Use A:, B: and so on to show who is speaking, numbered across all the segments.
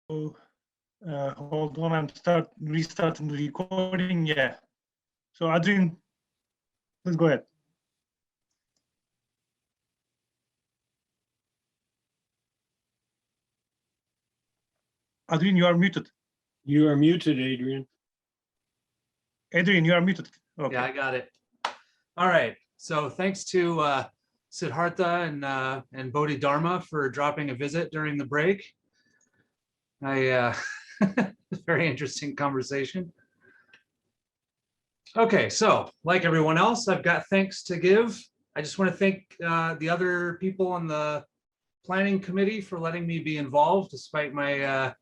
A: hold on, I'm restarting the recording. Yeah. So Adrian, please go ahead. Adrian, you are muted.
B: You are muted, Adrian.
A: Adrian, you are muted. Okay.
C: Yeah, I got it. All right. So thanks to Siddhartha and Bodhidharma for dropping a visit during the break. Very interesting conversation. Okay, so like everyone else, I've got thanks to give. I just want to thank the other people on the planning committee for letting me be involved despite my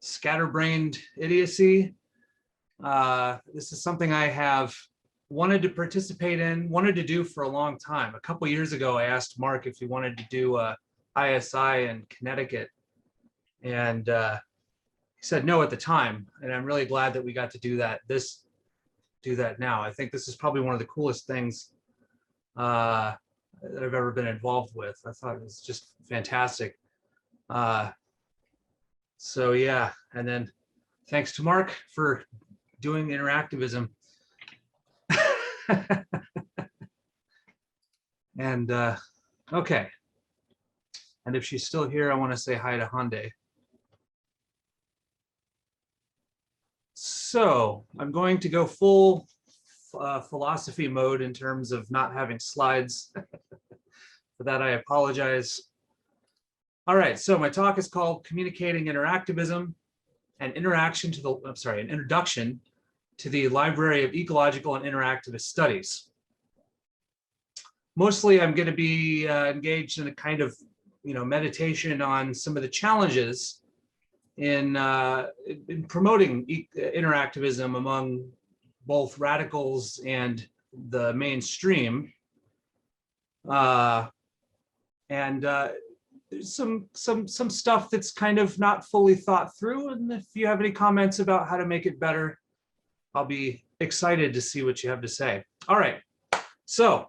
C: scatterbrained idiocy. This is something I have wanted to participate in, wanted to do for a long time. A couple years ago, I asked Mark if he wanted to do ISI in Connecticut, and he said no at the time. And I'm really glad that we got to do that. Do that now. I think this is probably one of the coolest things that I've ever been involved with. I thought it was just fantastic. So yeah, and then thanks to Mark for doing interactivism. And okay. And if she's still here, I want to say hi to Hande. So I'm going to go full philosophy mode in terms of not having slides. For that, I apologize. All right, so my talk is called Communicating Interactivism, an introduction to the Library of Ecological and Interactivist Studies. Mostly, I'm going to be engaged in a kind of, meditation on some of the challenges in promoting interactivism among both radicals and the mainstream, and some stuff that's kind of not fully thought through. And if you have any comments about how to make it better, I'll be excited to see what you have to say. All right, so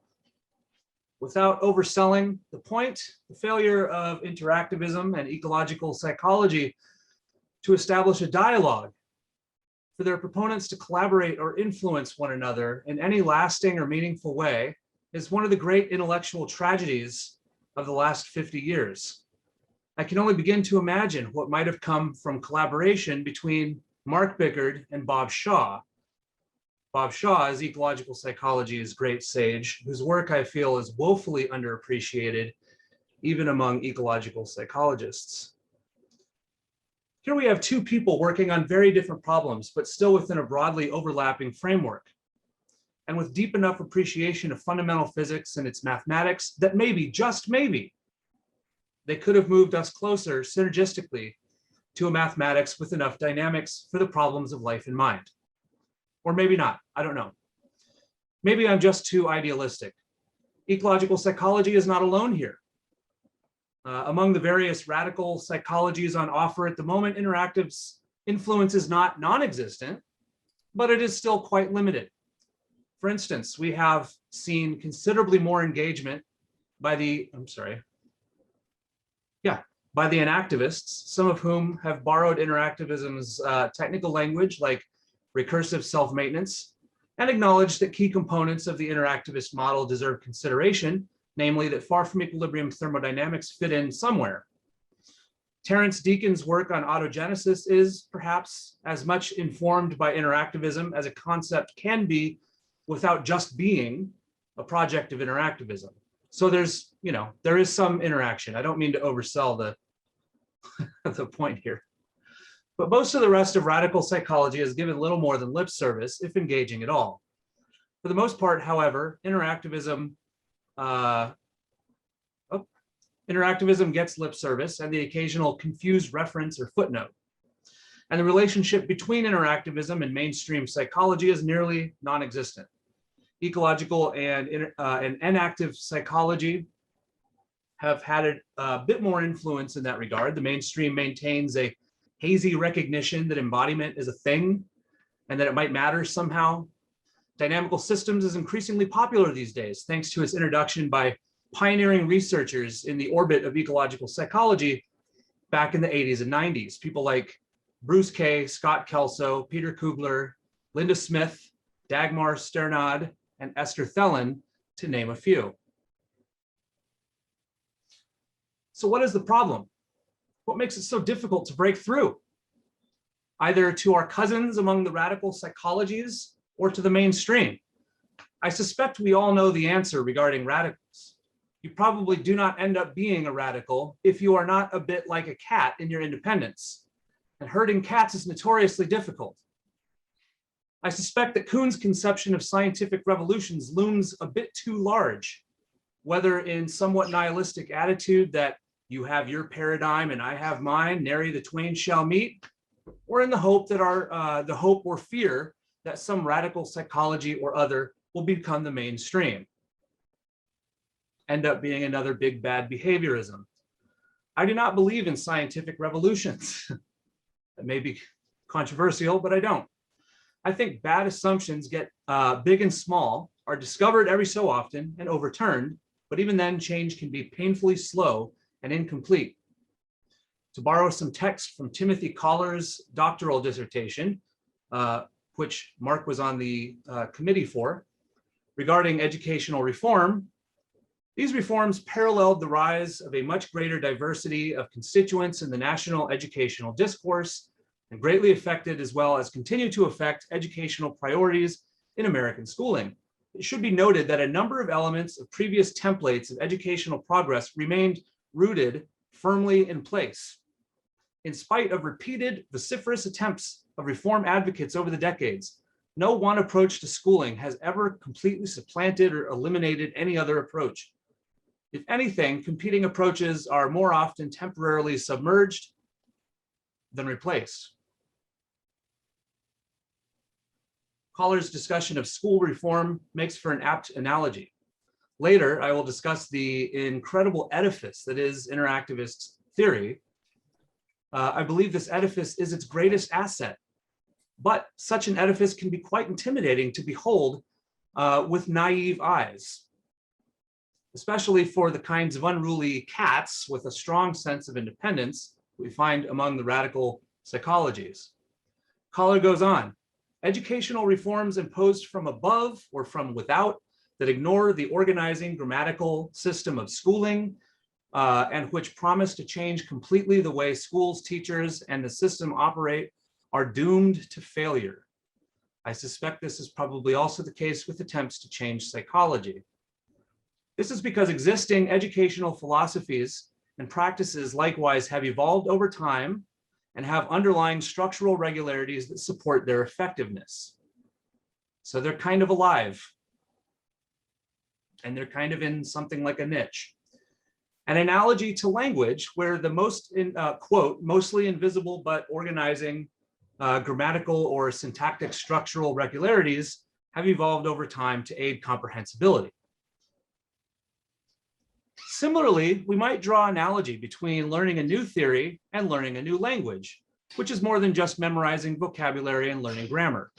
C: without overselling the point, the failure of interactivism and ecological psychology to establish a dialogue for their proponents to collaborate or influence one another in any lasting or meaningful way is one of the great intellectual tragedies of the last 50 years. I can only begin to imagine what might have come from collaboration between Mark Bickard and Bob Shaw. Bob Shaw is ecological psychology's great sage, whose work I feel is woefully underappreciated, even among ecological psychologists. Here we have two people working on very different problems, but still within a broadly overlapping framework, and with deep enough appreciation of fundamental physics and its mathematics that maybe, just maybe, they could have moved us closer synergistically to a mathematics with enough dynamics for the problems of life in mind. Or maybe not, I don't know. Maybe I'm just too idealistic. Ecological psychology is not alone here. Among the various radical psychologies on offer at the moment, interactive's influence is not non-existent, but it is still quite limited. For instance, we have seen considerably more engagement by the inactivists, some of whom have borrowed interactivism's technical language like recursive self-maintenance, and acknowledged that key components of the interactivist model deserve consideration, namely that far from equilibrium thermodynamics fit in somewhere. Terence Deacon's work on autogenesis is perhaps as much informed by interactivism as a concept can be without just being a project of interactivism. So there's, there is some interaction. I don't mean to oversell the point here. But most of the rest of radical psychology has given little more than lip service, if engaging at all. For the most part, however, interactivism gets lip service and the occasional confused reference or footnote. And the relationship between interactivism and mainstream psychology is nearly non-existent. Ecological and inactive psychology have had a bit more influence in that regard. The mainstream maintains a hazy recognition that embodiment is a thing and that it might matter somehow. Dynamical systems is increasingly popular these days, thanks to its introduction by pioneering researchers in the orbit of ecological psychology back in the 80s and 90s. People like Bruce Kay, Scott Kelso, Peter Kugler, Linda Smith, Dagmar Sternad, and Esther Thelen, to name a few. So what is the problem? What makes it so difficult to break through? Either to our cousins among the radical psychologies or to the mainstream? I suspect we all know the answer regarding radicals. You probably do not end up being a radical if you are not a bit like a cat in your independence. And herding cats is notoriously difficult. I suspect that Kuhn's conception of scientific revolutions looms a bit too large, whether in somewhat nihilistic attitude that you have your paradigm and I have mine, nary the twain shall meet, or in the hope that the hope or fear that some radical psychology or other will become the mainstream. End up being another big bad behaviorism. I do not believe in scientific revolutions. That may be controversial, but I don't. I think bad assumptions get big and small, are discovered every so often and overturned, but even then change can be painfully slow and incomplete. To borrow some text from Timothy Collar's doctoral dissertation, which Mark was on the committee for, regarding educational reform, these reforms paralleled the rise of a much greater diversity of constituents in the national educational discourse and greatly affected, as well as continue to affect, educational priorities in American schooling. It should be noted that a number of elements of previous templates of educational progress remained rooted firmly in place. In spite of repeated vociferous attempts of reform advocates over the decades, no one approach to schooling has ever completely supplanted or eliminated any other approach. If anything, competing approaches are more often temporarily submerged than replaced. Collar's discussion of school reform makes for an apt analogy. Later, I will discuss the incredible edifice that is interactivist theory. I believe this edifice is its greatest asset, but such an edifice can be quite intimidating to behold with naive eyes, especially for the kinds of unruly cats with a strong sense of independence we find among the radical psychologies. Collar goes on, educational reforms imposed from above or from without that ignore the organizing grammatical system of schooling and which promise to change completely the way schools, teachers, and the system operate are doomed to failure. I suspect this is probably also the case with attempts to change psychology. This is because existing educational philosophies and practices likewise have evolved over time and have underlying structural regularities that support their effectiveness. So they're kind of alive, and they're kind of in something like a niche. An analogy to language where the quote, mostly invisible but organizing grammatical or syntactic structural regularities have evolved over time to aid comprehensibility. Similarly, we might draw an analogy between learning a new theory and learning a new language, which is more than just memorizing vocabulary and learning grammar.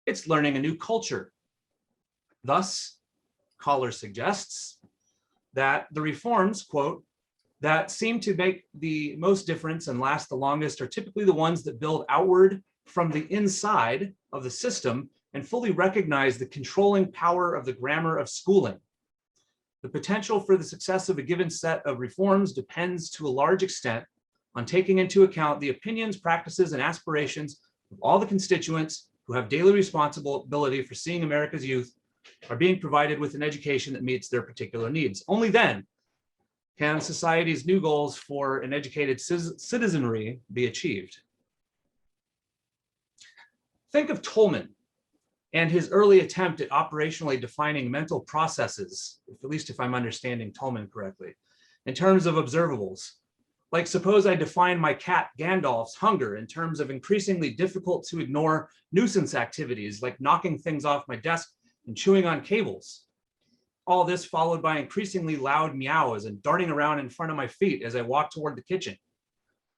C: It's learning a new culture. Thus, Collar suggests that the reforms, quote, that seem to make the most difference and last the longest are typically the ones that build outward from the inside of the system and fully recognize the controlling power of the grammar of schooling. The potential for the success of a given set of reforms depends to a large extent on taking into account the opinions, practices, and aspirations of all the constituents who have daily responsibility for seeing America's youth are being provided with an education that meets their particular needs. Only then can society's new goals for an educated citizenry be achieved. Think of Tolman and his early attempt at operationally defining mental processes, at least if I'm understanding Tolman correctly, in terms of observables. Like suppose I define my cat Gandalf's hunger in terms of increasingly difficult to ignore nuisance activities like knocking things off my desk and chewing on cables. All this followed by increasingly loud meows and darting around in front of my feet as I walk toward the kitchen.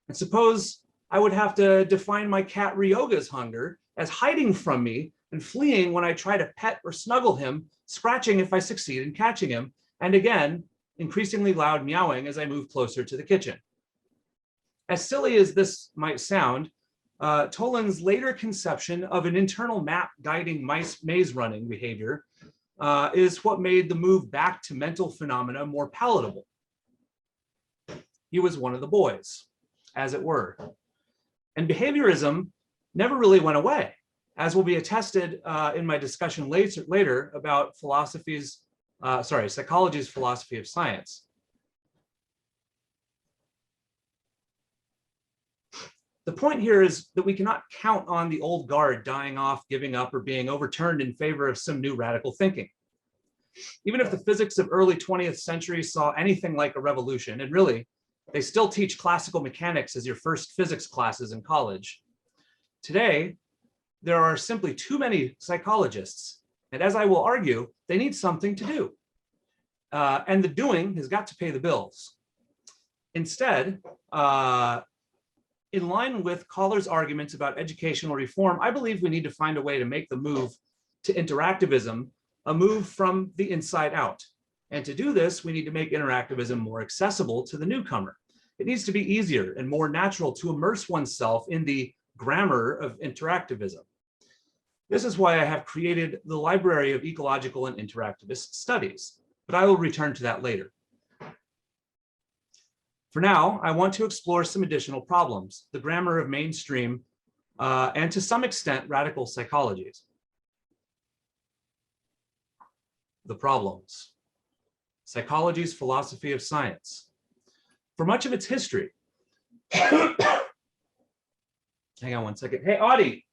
C: And suppose I would have to define my cat Ryoga's hunger as hiding from me and fleeing when I try to pet or snuggle him, scratching if I succeed in catching him, and again, increasingly loud meowing as I move closer to the kitchen. As silly as this might sound, Toland's later conception of an internal map guiding maze running behavior is what made the move back to mental phenomena more palatable. He was one of the boys, as it were. And behaviorism never really went away, as will be attested in my discussion later about psychology's philosophy of science. The point here is that we cannot count on the old guard dying off, giving up, or being overturned in favor of some new radical thinking. Even if the physics of early 20th century saw anything like a revolution, and really, they still teach classical mechanics as your first physics classes in college. Today, there are simply too many psychologists, and as I will argue, they need something to do. And the doing has got to pay the bills. Instead, in line with Coller's arguments about educational reform, I believe we need to find a way to make the move to interactivism a move from the inside out. And to do this, we need to make interactivism more accessible to the newcomer. It needs to be easier and more natural to immerse oneself in the grammar of interactivism. This is why I have created the Library of Ecological and Interactivist Studies, but I will return to that later. For now, I want to explore some additional problems, the grammar of mainstream, and to some extent, radical psychologies. The problems. Psychology's philosophy of science. For much of its history, hang on one second. Hey, Audie.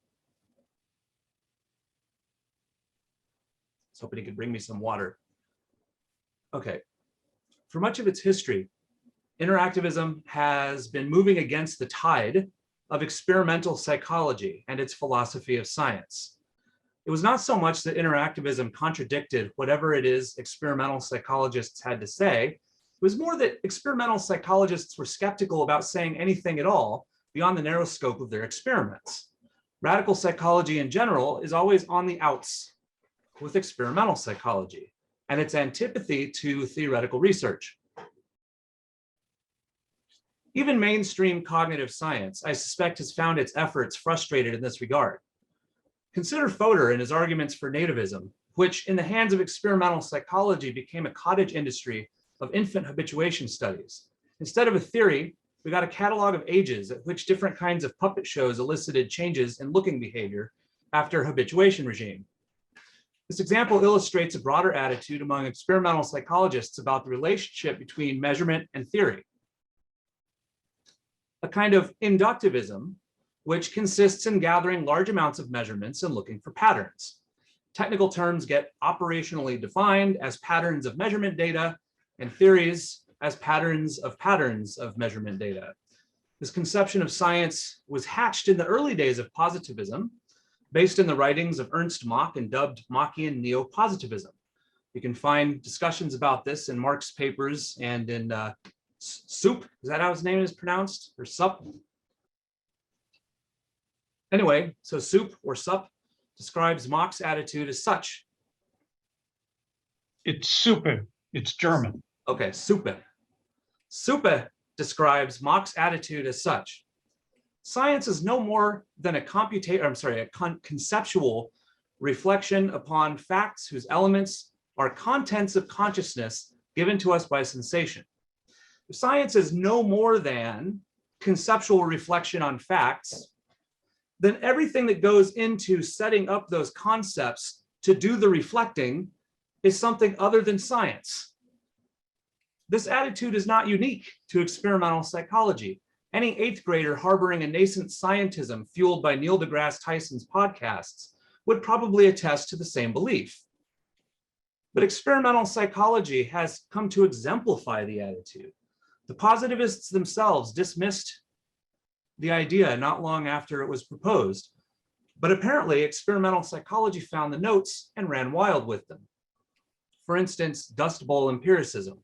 C: I was hoping he could bring me some water. Okay. For much of its history, interactivism has been moving against the tide of experimental psychology and its philosophy of science. It was not so much that interactivism contradicted whatever it is experimental psychologists had to say. It was more that experimental psychologists were skeptical about saying anything at all beyond the narrow scope of their experiments. Radical psychology in general is always on the outs with experimental psychology and its antipathy to theoretical research. Even mainstream cognitive science, I suspect, has found its efforts frustrated in this regard. Consider Fodor and his arguments for nativism, which in the hands of experimental psychology became a cottage industry of infant habituation studies. Instead of a theory, we got a catalog of ages at which different kinds of puppet shows elicited changes in looking behavior after habituation regime. This example illustrates a broader attitude among experimental psychologists about the relationship between measurement and theory. A kind of inductivism, which consists in gathering large amounts of measurements and looking for patterns. Technical terms get operationally defined as patterns of measurement data, and theories as patterns of measurement data. This conception of science was hatched in the early days of positivism, based in the writings of Ernst Mach and dubbed Machian neo-positivism. You can find discussions about this in Mark's papers and in Soup, is that how his name is pronounced, or Sup? Anyway, so Soup or Sup describes Mach's attitude as such.
B: It's super. It's German.
C: Okay, Suppe. Suppe describes Mach's attitude as such. Science is no more than a conceptual reflection upon facts whose elements are contents of consciousness given to us by sensation. If science is no more than conceptual reflection on facts, then everything that goes into setting up those concepts to do the reflecting is something other than science. This attitude is not unique to experimental psychology. Any eighth grader harboring a nascent scientism fueled by Neil deGrasse Tyson's podcasts would probably attest to the same belief. But experimental psychology has come to exemplify the attitude. The positivists themselves dismissed the idea not long after it was proposed, but apparently experimental psychology found the notes and ran wild with them. For instance, Dust Bowl empiricism.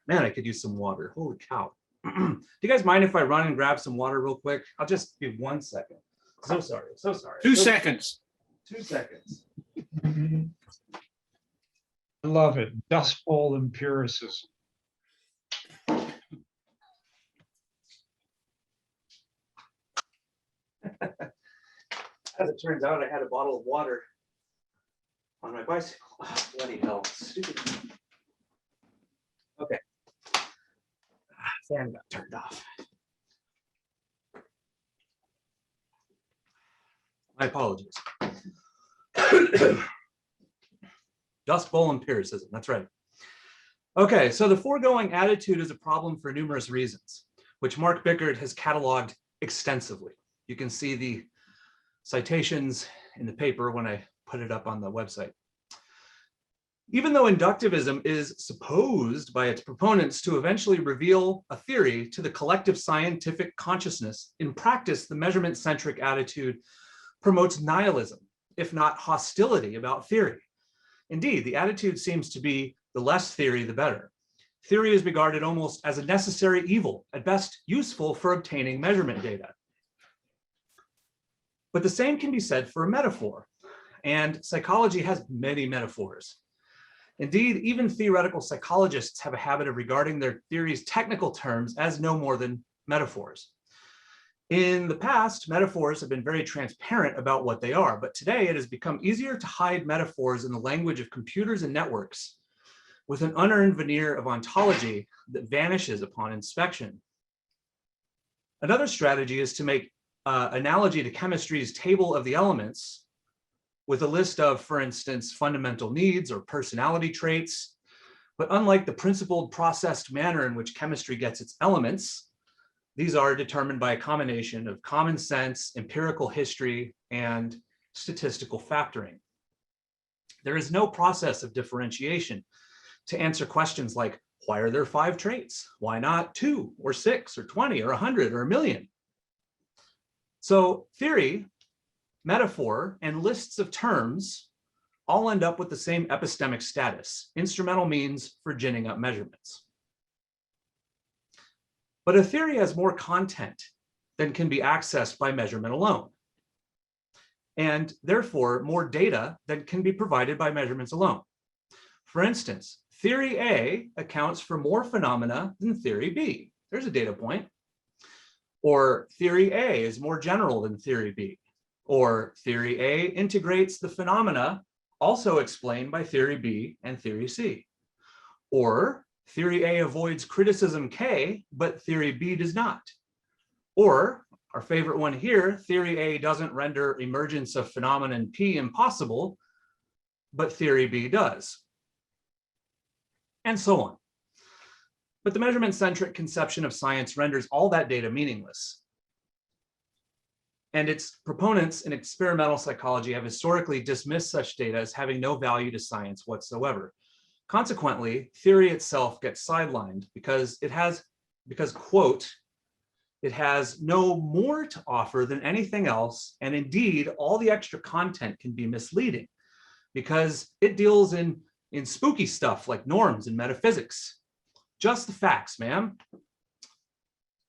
C: Man, I could use some water. Holy cow. Do you guys mind if I run and grab some water real quick? I'll just give 1 second. So sorry.
B: 2 seconds.
C: 2 seconds.
B: I love it. Dust Bowl empiricism.
C: As it turns out, I had a bottle of water on my bicycle. Oh, bloody hell, stupid. Okay. Fan got turned off. My apologies. Dust Bowl empiricism, that's right. Okay, so the foregoing attitude is a problem for numerous reasons, which Mark Bickert has cataloged extensively. You can see the citations in the paper when I put it up on the website. Even though inductivism is supposed by its proponents to eventually reveal a theory to the collective scientific consciousness, in practice, the measurement-centric attitude promotes nihilism, if not hostility about theory. Indeed, the attitude seems to be the less theory, the better. Theory is regarded almost as a necessary evil, at best useful for obtaining measurement data. But the same can be said for a metaphor, and psychology has many metaphors. Indeed, even theoretical psychologists have a habit of regarding their theories' technical terms as no more than metaphors. In the past, metaphors have been very transparent about what they are, but today it has become easier to hide metaphors in the language of computers and networks with an unearned veneer of ontology that vanishes upon inspection. Another strategy is to make analogy to chemistry's table of the elements with a list of, for instance, fundamental needs or personality traits. But unlike the principled processed manner in which chemistry gets its elements, these are determined by a combination of common sense, empirical history, and statistical factoring. There is no process of differentiation to answer questions like, why are there 5 traits? Why not 2 or 6 or 20 or 100 or 1,000,000? So theory, metaphor, and lists of terms all end up with the same epistemic status, instrumental means for ginning up measurements. But a theory has more content than can be accessed by measurement alone, and therefore more data than can be provided by measurements alone. For instance, theory A accounts for more phenomena than theory B. There's a data point. Or theory A is more general than theory B. Or theory A integrates the phenomena also explained by theory B and theory C. Or theory A avoids criticism K, but theory B does not. Or our favorite one here, theory A doesn't render emergence of phenomenon P impossible, but theory B does. And so on. But the measurement-centric conception of science renders all that data meaningless. And its proponents in experimental psychology have historically dismissed such data as having no value to science whatsoever. Consequently, theory itself gets sidelined because quote, it has no more to offer than anything else, and indeed, all the extra content can be misleading because it deals in spooky stuff like norms and metaphysics. Just the facts, ma'am.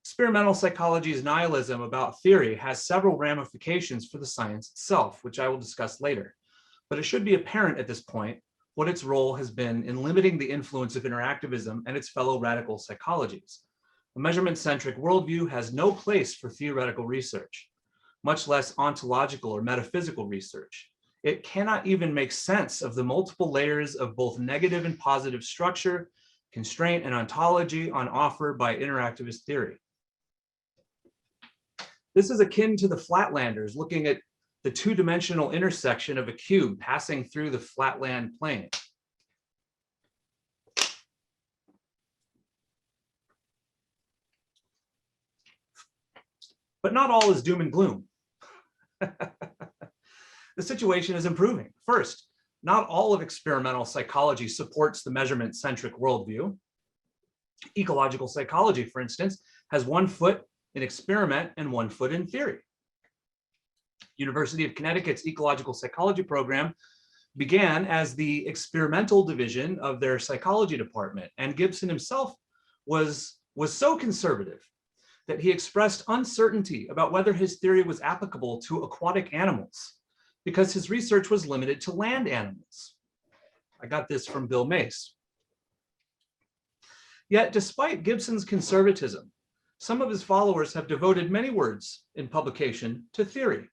C: Experimental psychology's nihilism about theory has several ramifications for the science itself, which I will discuss later. But it should be apparent at this point what its role has been in limiting the influence of interactivism and its fellow radical psychologies. A measurement-centric worldview has no place for theoretical research, much less ontological or metaphysical research. It cannot even make sense of the multiple layers of both negative and positive structure, constraint, and ontology on offer by interactivist theory. This is akin to the flatlanders looking at the two-dimensional intersection of a cube passing through the flatland plane. But not all is doom and gloom. The situation is improving. First, not all of experimental psychology supports the measurement-centric worldview. Ecological psychology, for instance, has one foot in experiment and one foot in theory. University of Connecticut's ecological psychology program began as the experimental division of their psychology department, and Gibson himself was so conservative that he expressed uncertainty about whether his theory was applicable to aquatic animals because his research was limited to land animals. I got this from Bill Mace. Yet, despite Gibson's conservatism, some of his followers have devoted many words in publication to theory.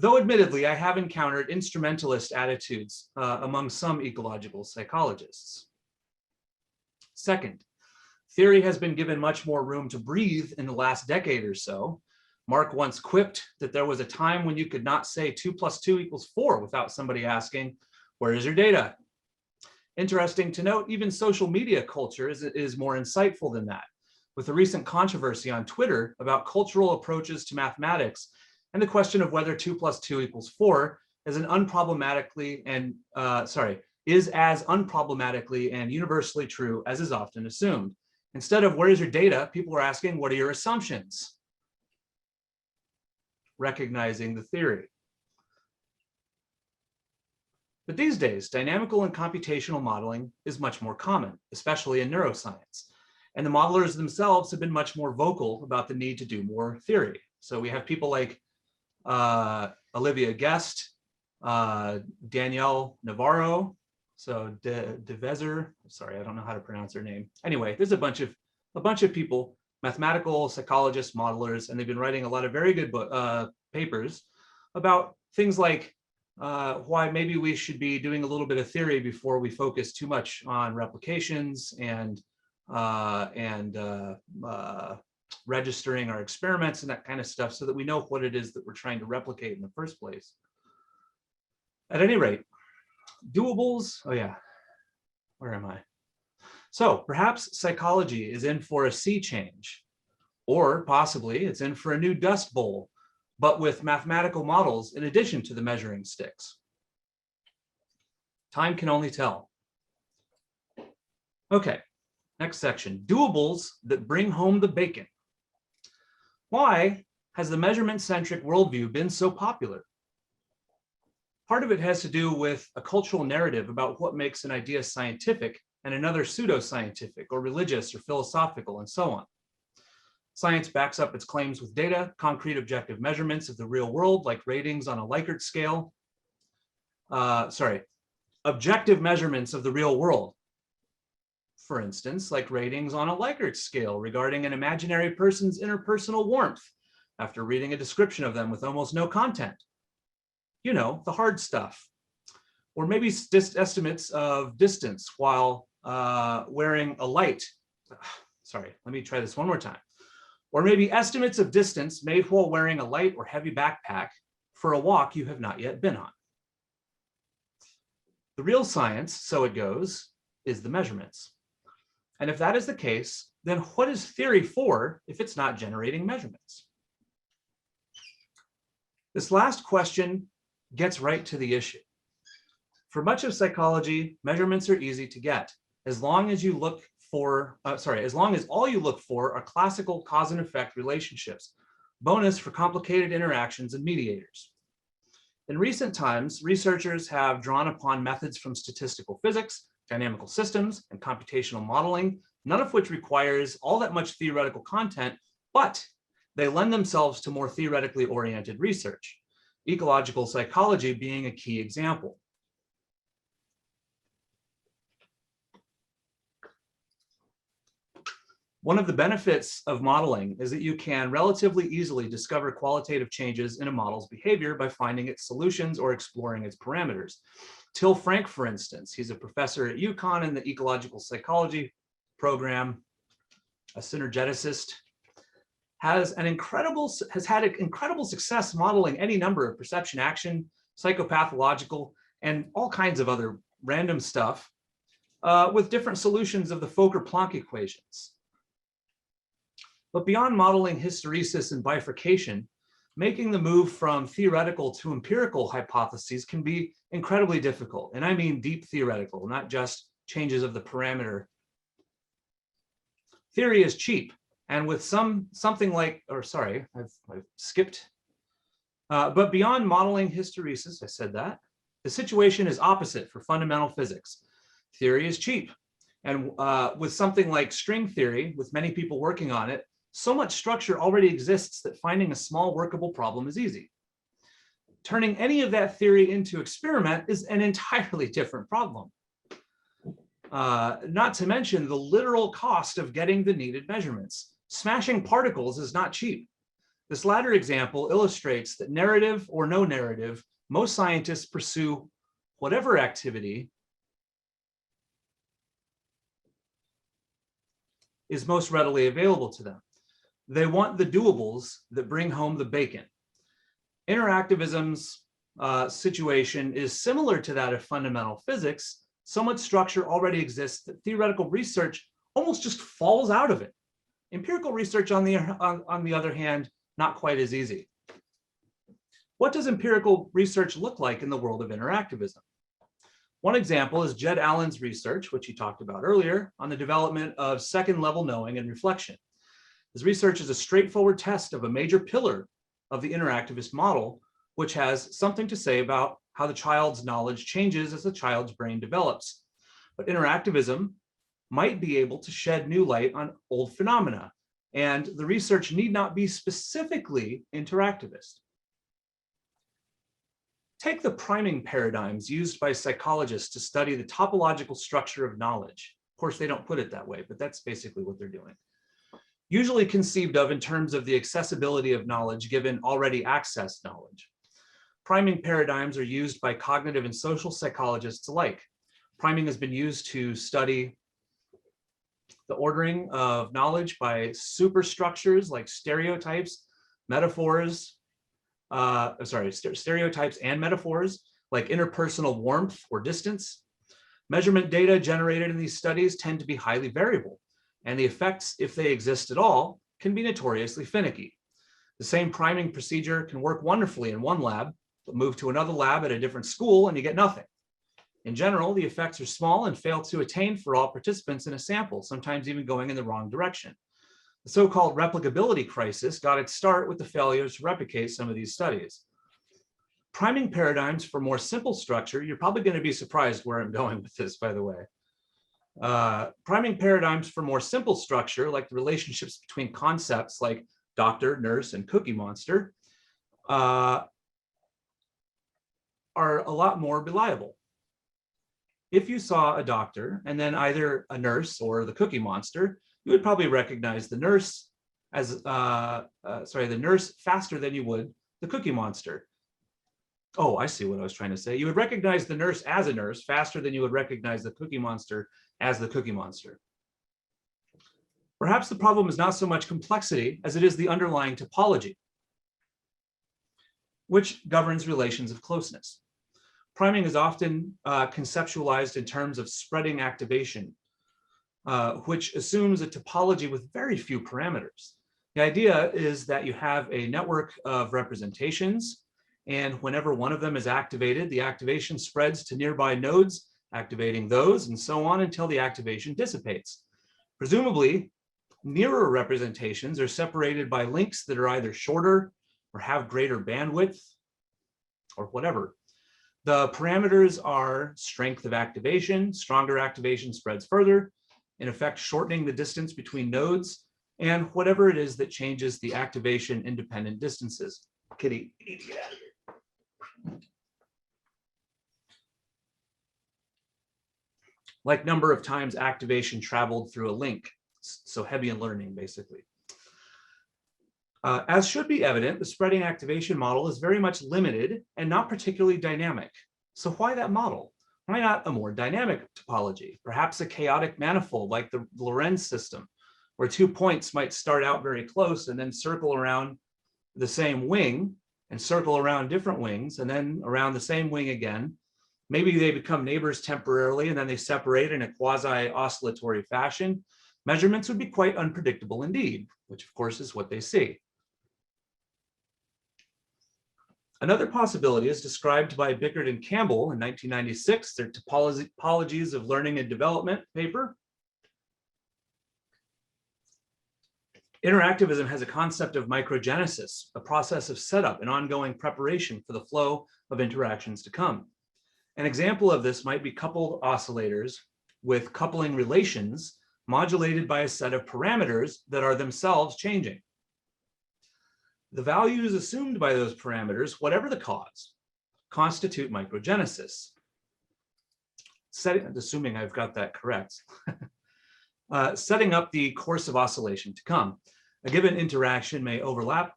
C: Though admittedly, I have encountered instrumentalist attitudes among some ecological psychologists. Second, theory has been given much more room to breathe in the last decade or so. Mark once quipped that there was a time when you could not say 2 + 2 = 4 without somebody asking, where is your data? Interesting to note, even social media culture is more insightful than that. With the recent controversy on Twitter about cultural approaches to mathematics and the question of whether 2 + 2 = 4 is as unproblematically and universally true as is often assumed. Instead of where is your data, people are asking, what are your assumptions? Recognizing the theory. But these days, dynamical and computational modeling is much more common, especially in neuroscience. And the modelers themselves have been much more vocal about the need to do more theory. So we have people like Olivia Guest, Danielle Navarro, so DeVezer, sorry, I don't know how to pronounce her name. Anyway, there's a bunch of people, mathematical psychologists, modelers, and they've been writing a lot of very good papers about things like why maybe we should be doing a little bit of theory before we focus too much on replications and registering our experiments and that kind of stuff, so that we know what it is that we're trying to replicate in the first place. At any rate, doables, oh yeah, where am I? So perhaps psychology is in for a sea change, or possibly it's in for a new dust bowl, but with mathematical models in addition to the measuring sticks. Time can only tell. Okay, next section, doables that bring home the bacon. Why has the measurement-centric worldview been so popular? Part of it has to do with a cultural narrative about what makes an idea scientific and another pseudoscientific or religious or philosophical and so on. Science backs up its claims with data, concrete objective measurements of the real world, like ratings on a Likert scale. Objective measurements of the real world. For instance, like ratings on a Likert scale regarding an imaginary person's interpersonal warmth after reading a description of them with almost no content. You know, the hard stuff. Or maybe estimates of distance while wearing a light. Sorry, let me try this one more time. Or maybe estimates of distance made while wearing a light or heavy backpack for a walk you have not yet been on. The real science, so it goes, is the measurements. And if that is the case, then what is theory for if it's not generating measurements? This last question gets right to the issue. For much of psychology, measurements are easy to get, as long as all you look for are classical cause and effect relationships, bonus for complicated interactions and mediators. In recent times, researchers have drawn upon methods from statistical physics, dynamical systems, and computational modeling, none of which requires all that much theoretical content, but they lend themselves to more theoretically oriented research, ecological psychology being a key example. One of the benefits of modeling is that you can relatively easily discover qualitative changes in a model's behavior by finding its solutions or exploring its parameters. Till Frank, for instance, he's a professor at UConn in the ecological psychology program, a synergeticist, has had incredible success modeling any number of perception action, psychopathological, and all kinds of other random stuff with different solutions of the Fokker-Planck equations. But beyond modeling hysteresis and bifurcation, making the move from theoretical to empirical hypotheses can be incredibly difficult. And I mean deep theoretical, not just changes of the parameter. Theory is cheap. And with something like, or sorry, I've skipped. But beyond modeling hysteresis, I said that, the situation is opposite for fundamental physics. Theory is cheap. And with something like string theory, with many people working on it, so much structure already exists that finding a small workable problem is easy. Turning any of that theory into experiment is an entirely different problem. Not to mention the literal cost of getting the needed measurements. Smashing particles is not cheap. This latter example illustrates that narrative or no narrative, most scientists pursue whatever activity is most readily available to them. They want the doables that bring home the bacon. Interactivism's situation is similar to that of fundamental physics. So much structure already exists that theoretical research almost just falls out of it. Empirical research, on the other hand, not quite as easy. What does empirical research look like in the world of interactivism? One example is Jed Allen's research, which he talked about earlier, on the development of second-level knowing and reflection. His research is a straightforward test of a major pillar of the interactivist model, which has something to say about how the child's knowledge changes as the child's brain develops. But interactivism might be able to shed new light on old phenomena, and the research need not be specifically interactivist. Take the priming paradigms used by psychologists to study the topological structure of knowledge. Of course, they don't put it that way, but that's basically what they're doing. Usually conceived of in terms of the accessibility of knowledge given already accessed knowledge. Priming paradigms are used by cognitive and social psychologists alike. Priming has been used to study the ordering of knowledge by superstructures like stereotypes, metaphors, stereotypes and metaphors like interpersonal warmth or distance. Measurement data generated in these studies tend to be highly variable, and the effects, if they exist at all, can be notoriously finicky. The same priming procedure can work wonderfully in one lab, but move to another lab at a different school and you get nothing. In general, the effects are small and fail to attain for all participants in a sample, sometimes even going in the wrong direction. The so-called replicability crisis got its start with the failure to replicate some of these studies. Priming paradigms for more simple structure, you're probably going to be surprised where I'm going with this, by the way. Priming paradigms for more simple structure, like the relationships between concepts like doctor, nurse, and Cookie Monster, are a lot more reliable. If you saw a doctor and then either a nurse or the Cookie Monster, you would probably recognize the nurse as the nurse faster than you would the Cookie Monster. Oh, I see what I was trying to say. You would recognize the nurse as a nurse faster than you would recognize the Cookie Monster as the Cookie Monster. Perhaps the problem is not so much complexity as it is the underlying topology, which governs relations of closeness. Priming is often conceptualized in terms of spreading activation, which assumes a topology with very few parameters. The idea is that you have a network of representations, and whenever one of them is activated, the activation spreads to nearby nodes, activating those, and so on until the activation dissipates. Presumably, nearer representations are separated by links that are either shorter or have greater bandwidth or whatever. The parameters are strength of activation, stronger activation spreads further, in effect shortening the distance between nodes, and whatever it is that changes the activation independent distances. Kitty, you need to get out of here. Like number of times activation traveled through a link. So Hebbian learning, basically. As should be evident, the spreading activation model is very much limited and not particularly dynamic. So why that model? Why not a more dynamic topology? Perhaps a chaotic manifold like the Lorentz system, where 2 points might start out very close and then circle around the same wing and circle around different wings and then around the same wing again. Maybe they become neighbors temporarily and then they separate in a quasi-oscillatory fashion. Measurements would be quite unpredictable indeed, which of course is what they see. Another possibility is described by Bickert and Campbell in 1996, their Topologies of Learning and Development paper. Interactivism has a concept of microgenesis, a process of setup and ongoing preparation for the flow of interactions to come. An example of this might be coupled oscillators with coupling relations modulated by a set of parameters that are themselves changing. The values assumed by those parameters, whatever the cause, constitute microgenesis. Assuming I've got that correct. Setting up the course of oscillation to come. A given interaction may overlap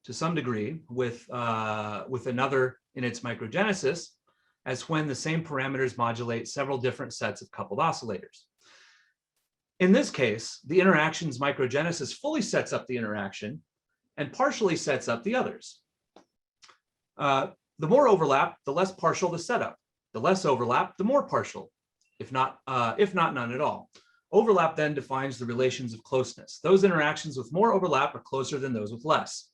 C: to some degree with another in its microgenesis as when the same parameters modulate several different sets of coupled oscillators. In this case, the interaction's microgenesis fully sets up the interaction and partially sets up the others. The more overlap, the less partial the setup. The less overlap, the more partial, if not none at all. Overlap then defines the relations of closeness. Those interactions with more overlap are closer than those with less.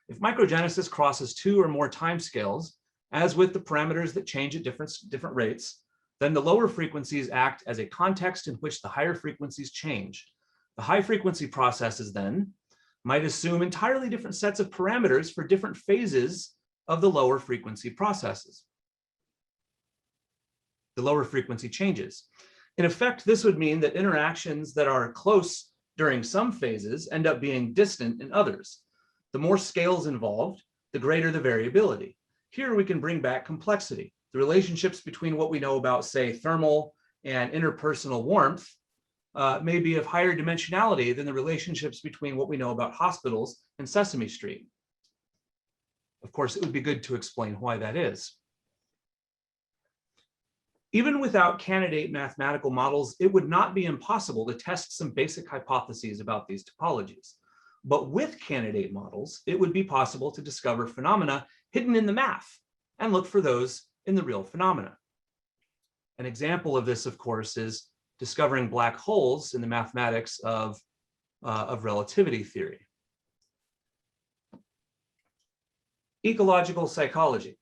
C: If microgenesis crosses 2 or more timescales, as with the parameters that change at different rates, then the lower frequencies act as a context in which the higher frequencies change. The high frequency processes then might assume entirely different sets of parameters for different phases of the lower frequency processes. The lower frequency changes. In effect, this would mean that interactions that are close during some phases end up being distant in others. The more scales involved, the greater the variability. Here we can bring back complexity. The relationships between what we know about, say, thermal and interpersonal warmth may be of higher dimensionality than the relationships between what we know about hospitals and Sesame Street. Of course, it would be good to explain why that is. Even without candidate mathematical models, it would not be impossible to test some basic hypotheses about these topologies. But with candidate models, it would be possible to discover phenomena hidden in the math and look for those in the real phenomena. An example of this, of course, is discovering black holes in the mathematics of relativity theory. Ecological psychology.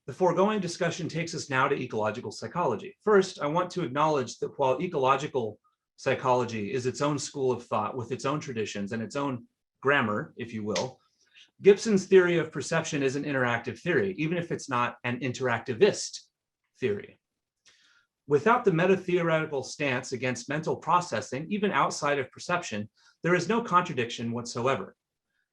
C: The foregoing discussion takes us now to ecological psychology. First, I want to acknowledge that while ecological psychology is its own school of thought with its own traditions and its own grammar, if you will, Gibson's theory of perception is an interactive theory, even if it's not an interactivist theory. Without the meta-theoretical stance against mental processing, even outside of perception, there is no contradiction whatsoever.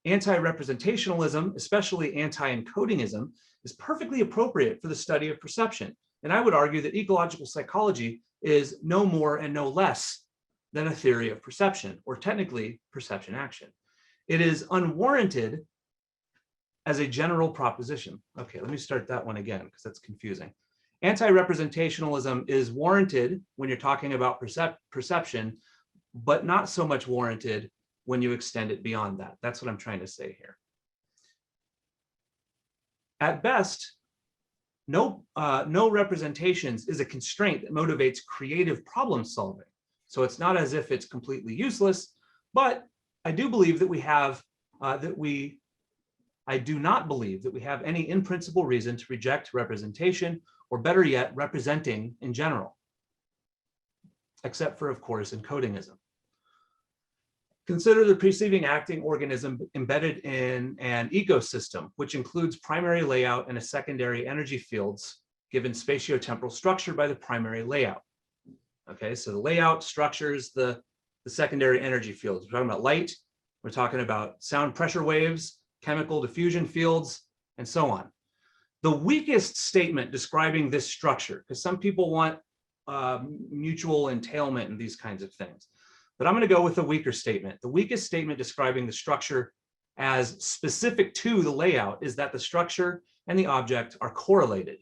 C: Anti-representationalism, especially anti-encodingism, is perfectly appropriate for the study of perception. And I would argue that ecological psychology is no more and no less than a theory of perception, or technically perception action. It is unwarranted as a general proposition. Okay, let me start that one again because that's confusing. Anti-representationalism is warranted when you're talking about perception, but not so much warranted when you extend it beyond that. That's what I'm trying to say here. At best, no representations is a constraint that motivates creative problem solving. So it's not as if it's completely useless, but I do believe that we have, I do not believe that we have any in principle reason to reject representation, or better yet, representing in general, except for, of course, encodingism. Consider the perceiving acting organism embedded in an ecosystem, which includes primary layout and a secondary energy fields given spatiotemporal structure by the primary layout. Okay, so the layout structures the secondary energy fields. We're talking about light, we're talking about sound pressure waves, chemical diffusion fields, and so on. The weakest statement describing this structure, because some people want mutual entailment and these kinds of things, but I'm going to go with a weaker statement. The weakest statement describing the structure as specific to the layout is that the structure and the object are correlated.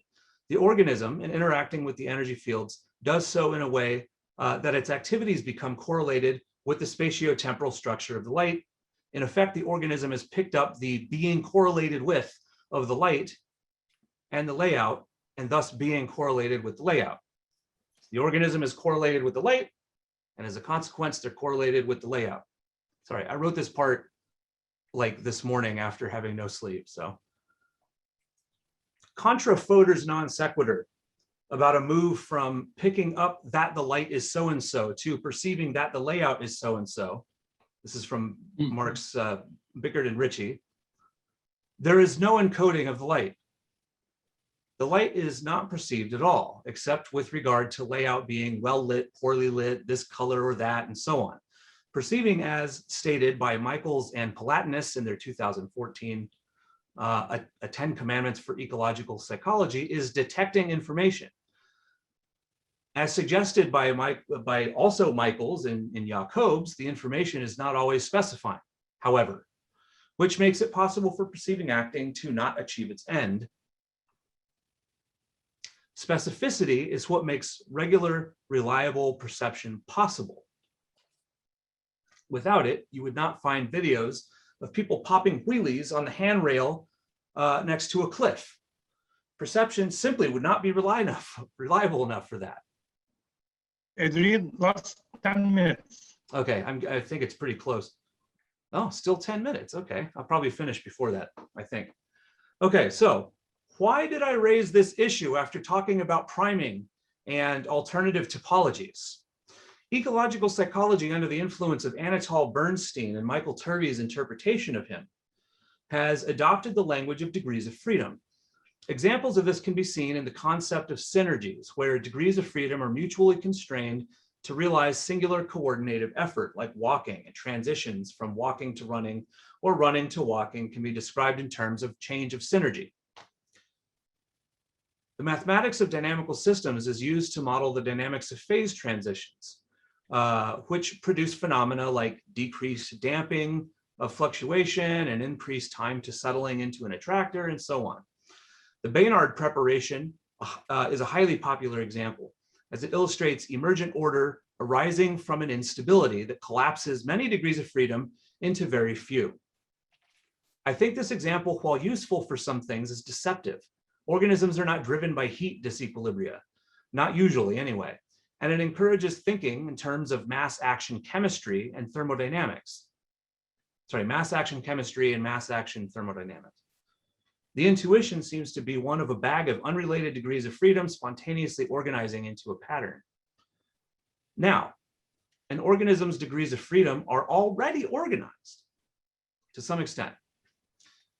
C: The organism, in interacting with the energy fields, does so in a way that its activities become correlated with the spatiotemporal structure of the light. In effect, the organism has picked up the being correlated with of the light and the layout, and thus being correlated with the layout. The organism is correlated with the light, and as a consequence, they're correlated with the layout. Sorry, I wrote this part like this morning after having no sleep, so. Contra Fodor's non sequitur about a move from picking up that the light is so-and-so to perceiving that the layout is so-and-so. This is from Marx, Bickert and Ritchie. There is no encoding of the light. The light is not perceived at all, except with regard to layout being well lit, poorly lit, this color or that, and so on. Perceiving, as stated by Michaels and Palatinus in their 2014 a 10 Commandments for Ecological Psychology, is detecting information. As suggested by also Michaels and Jacobs, the information is not always specifying. However, which makes it possible for perceiving acting to not achieve its end. Specificity is what makes regular, reliable perception possible. Without it, you would not find videos of people popping wheelies on the handrail next to a cliff. Perception simply would not be reliable enough for that.
A: Adrian, last 10 minutes.
C: Okay, I think it's pretty close. Oh, still 10 minutes. Okay, I'll probably finish before that, I think. Okay, so why did I raise this issue after talking about priming and alternative topologies? Ecological psychology, under the influence of Anatol Bernstein and Michael Turvey's interpretation of him, has adopted the language of degrees of freedom. Examples of this can be seen in the concept of synergies, where degrees of freedom are mutually constrained to realize singular coordinated effort, like walking, and transitions from walking to running or running to walking can be described in terms of change of synergy. The mathematics of dynamical systems is used to model the dynamics of phase transitions, which produce phenomena like decreased damping of fluctuation and increased time to settling into an attractor, and so on. The Baynard preparation is a highly popular example, as it illustrates emergent order arising from an instability that collapses many degrees of freedom into very few. I think this example, while useful for some things, is deceptive. Organisms are not driven by heat disequilibria, not usually anyway, and it encourages thinking in terms of mass action chemistry and thermodynamics. Sorry, mass action chemistry and mass action thermodynamics. The intuition seems to be one of a bag of unrelated degrees of freedom spontaneously organizing into a pattern. Now, an organism's degrees of freedom are already organized to some extent.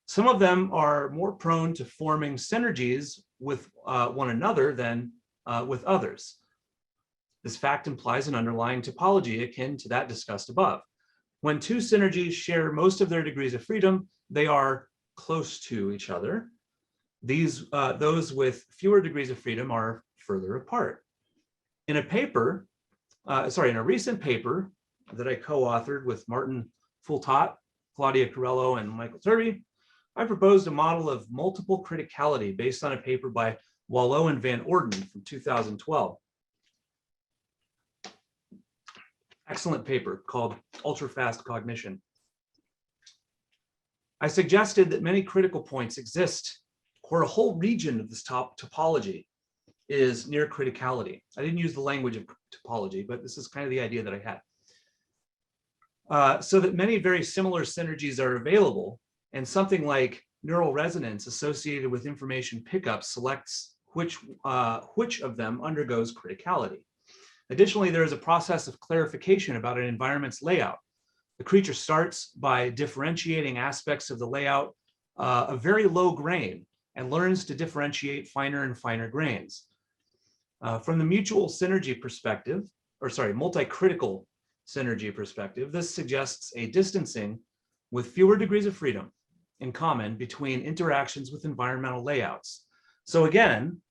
C: Some of them are more prone to forming synergies with one another than with others. This fact implies an underlying topology akin to that discussed above. When two synergies share most of their degrees of freedom, they are close to each other. Those with fewer degrees of freedom are further apart. In a paper, in a recent paper that I co-authored with Martin Fultot, Claudia Carello, and Michael Turvey, I proposed a model of multiple criticality based on a paper by Wallow and Van Orden from 2012. Excellent paper called Ultra-Fast Cognition. I suggested that many critical points exist where a whole region of this topology is near criticality. I didn't use the language of topology, but this is kind of the idea that I had. So that many very similar synergies are available, and something like neural resonance associated with information pickup selects which of them undergoes criticality. Additionally, there is a process of clarification about an environment's layout. The creature starts by differentiating aspects of the layout of very low grain and learns to differentiate finer and finer grains. From the mutual synergy perspective, multi-critical synergy perspective, this suggests a distancing with fewer degrees of freedom in common between interactions with environmental layouts. So again,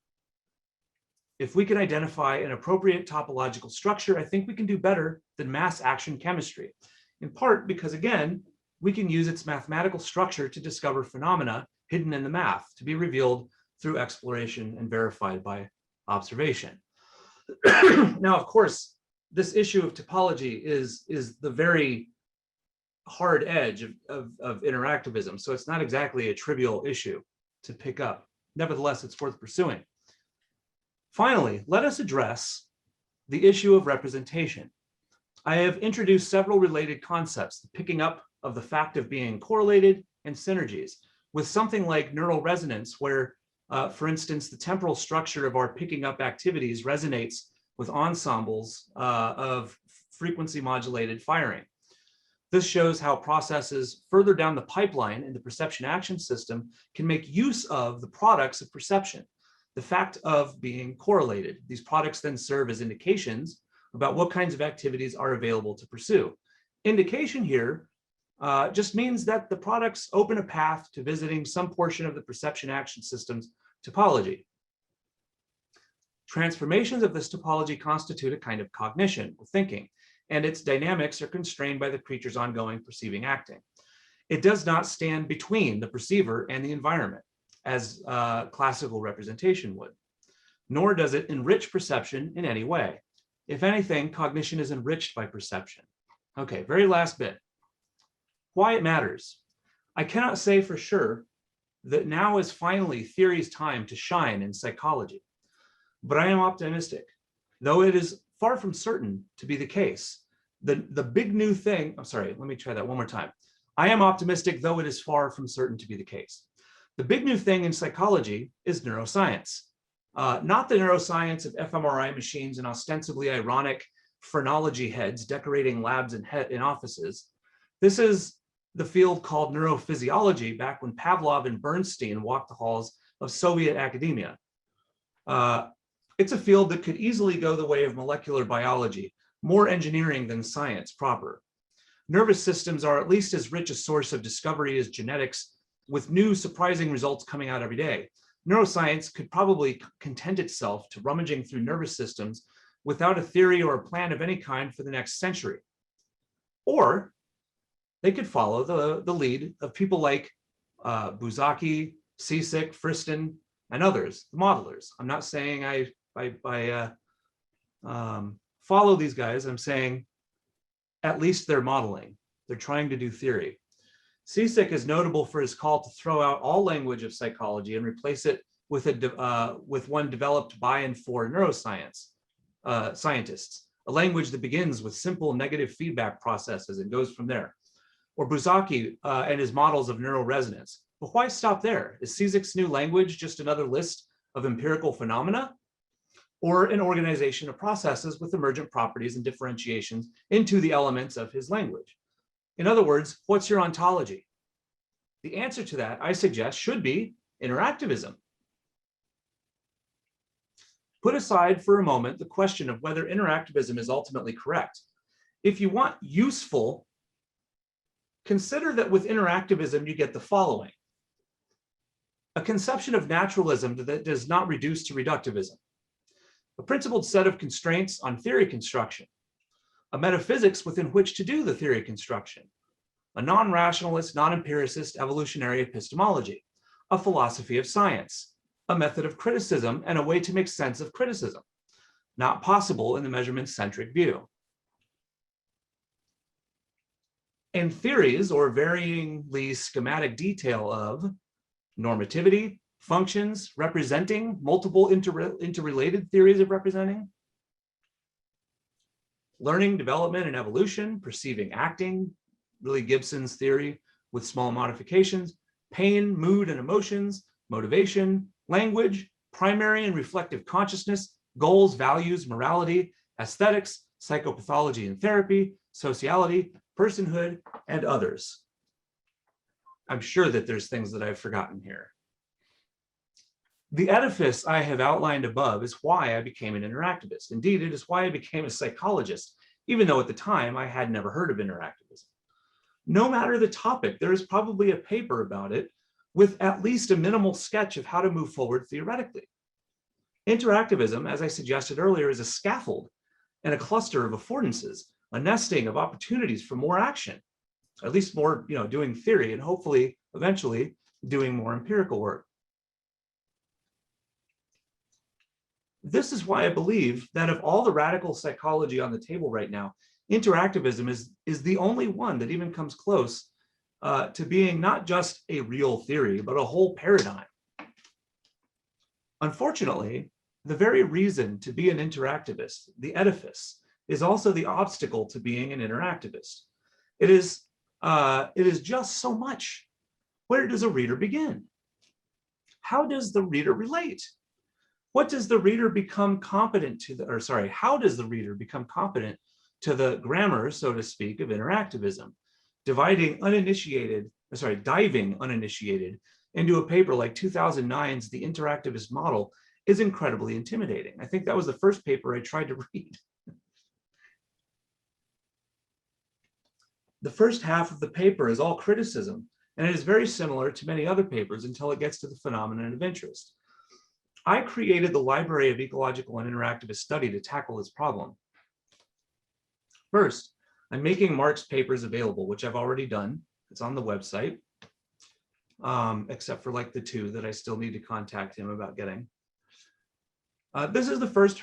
C: if we can identify an appropriate topological structure, I think we can do better than mass action chemistry, in part because, again, we can use its mathematical structure to discover phenomena hidden in the math to be revealed through exploration and verified by observation. Now, of course, this issue of topology is the very hard edge of interactivism, so it's not exactly a trivial issue to pick up. Nevertheless, it's worth pursuing. Finally, let us address the issue of representation. I have introduced several related concepts, the picking up of the fact of being correlated and synergies, with something like neural resonance, where, for instance, the temporal structure of our picking up activities resonates with ensembles of frequency modulated firing. This shows how processes further down the pipeline in the perception action system can make use of the products of perception, the fact of being correlated. These products then serve as indications about what kinds of activities are available to pursue. Indication here just means that the products open a path to visiting some portion of the perception action system's topology. Transformations of this topology constitute a kind of cognition or thinking, and its dynamics are constrained by the creature's ongoing perceiving acting. It does not stand between the perceiver and the environment, as classical representation would, nor does it enrich perception in any way. If anything, cognition is enriched by perception. Okay, very last bit. Why it matters. I cannot say for sure that now is finally theory's time to shine in psychology, but I am optimistic, though it is far from certain to be the case. The big new thing, I'm sorry, let me try that one more time. I am optimistic, though it is far from certain to be the case. The big new thing in psychology is neuroscience. Not the neuroscience of fMRI machines and ostensibly ironic phrenology heads decorating labs in offices. This is the field called neurophysiology, back when Pavlov and Bernstein walked the halls of Soviet academia. It's a field that could easily go the way of molecular biology, more engineering than science proper. Nervous systems are at least as rich a source of discovery as genetics, with new surprising results coming out every day. Neuroscience could probably content itself to rummaging through nervous systems without a theory or a plan of any kind for the next century. Or they could follow the lead of people like Buzaki, Sisek, Friston, and others, the modelers. I'm not saying I follow these guys. I'm saying at least they're modeling. They're trying to do theory. Sisek is notable for his call to throw out all language of psychology and replace it with one developed by and for neuroscience scientists, a language that begins with simple negative feedback processes and goes from there. Or Buzaki and his models of neural resonance. But why stop there? Is Sisek's new language just another list of empirical phenomena, or an organization of processes with emergent properties and differentiations into the elements of his language? In other words, what's your ontology? The answer to that, I suggest, should be interactivism. Put aside for a moment the question of whether interactivism is ultimately correct. If you want useful, consider that with interactivism, you get the following: a conception of naturalism that does not reduce to reductivism, a principled set of constraints on theory construction, a metaphysics within which to do the theory construction, a non-rationalist, non-empiricist evolutionary epistemology, a philosophy of science, a method of criticism, and a way to make sense of criticism, not possible in the measurement-centric view. And theories, or varyingly schematic detail of normativity, functions representing multiple interrelated theories of representing, learning, development, and evolution, perceiving, acting, really Gibson's theory with small modifications, pain, mood and emotions, motivation, language, primary and reflective consciousness, goals, values, morality, aesthetics, psychopathology and therapy, sociality, personhood, and others. I'm sure that there's things that I've forgotten here. The edifice I have outlined above is why I became an interactivist. Indeed, it is why I became a psychologist, even though at the time I had never heard of interactivism. No matter the topic, there is probably a paper about it with at least a minimal sketch of how to move forward theoretically. Interactivism, as I suggested earlier, is a scaffold and a cluster of affordances, a nesting of opportunities for more action, at least more, doing theory, and hopefully eventually doing more empirical work. This is why I believe that of all the radical psychology on the table right now, interactivism is the only one that even comes close to being not just a real theory, but a whole paradigm. Unfortunately, the very reason to be an interactivist, the edifice, is also the obstacle to being an interactivist. It is just so much. Where does a reader begin? How does the reader relate? What does the reader become competent to how does the reader become competent to the grammar, so to speak, of interactivism? Diving uninitiated into a paper like 2009's The Interactivist Model is incredibly intimidating. I think that was the first paper I tried to read. The first half of the paper is all criticism, and it is very similar to many other papers until it gets to the phenomenon of interest. I created the Library of Ecological and Interactivist Study to tackle this problem. First, I'm making Mark's papers available, which I've already done, It's on the website, except for like the 2 that I still need to contact him about getting. This is the first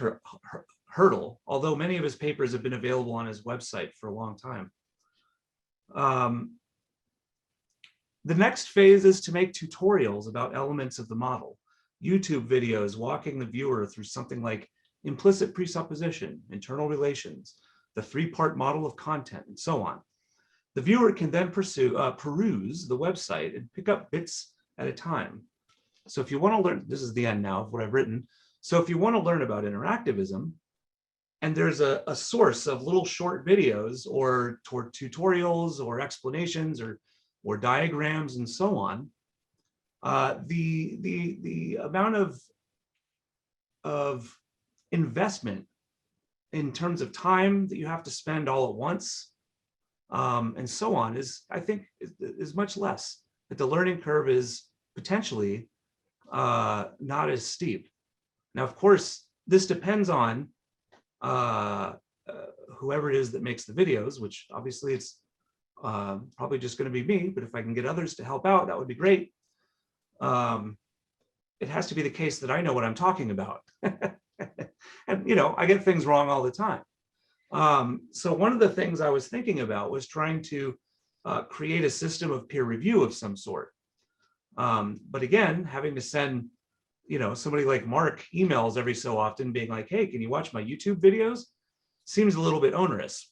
C: hurdle, although many of his papers have been available on his website for a long time. The next phase is to make tutorials about elements of the model, YouTube videos walking the viewer through something like implicit presupposition, internal relations, the 3-part model of content, and so on. The viewer can then peruse the website and pick up bits at a time. So if you want to learn, this is the end now of what I've written. So if you want to learn about interactivism, and there's a source of little short videos or tutorials or explanations or diagrams and so on, the amount of investment in terms of time that you have to spend all at once and so on is, I think, is much less. That the learning curve is potentially not as steep. Now, of course, this depends on whoever it is that makes the videos, which obviously it's probably just going to be me, but if I can get others to help out, that would be great. It has to be the case that I know what I'm talking about. And, you know, I get things wrong all the time. So one of the things I was thinking about was trying to create a system of peer review of some sort. But again, having to send, you know, somebody like Mark emails every so often being like, hey, can you watch my YouTube videos? Seems a little bit onerous.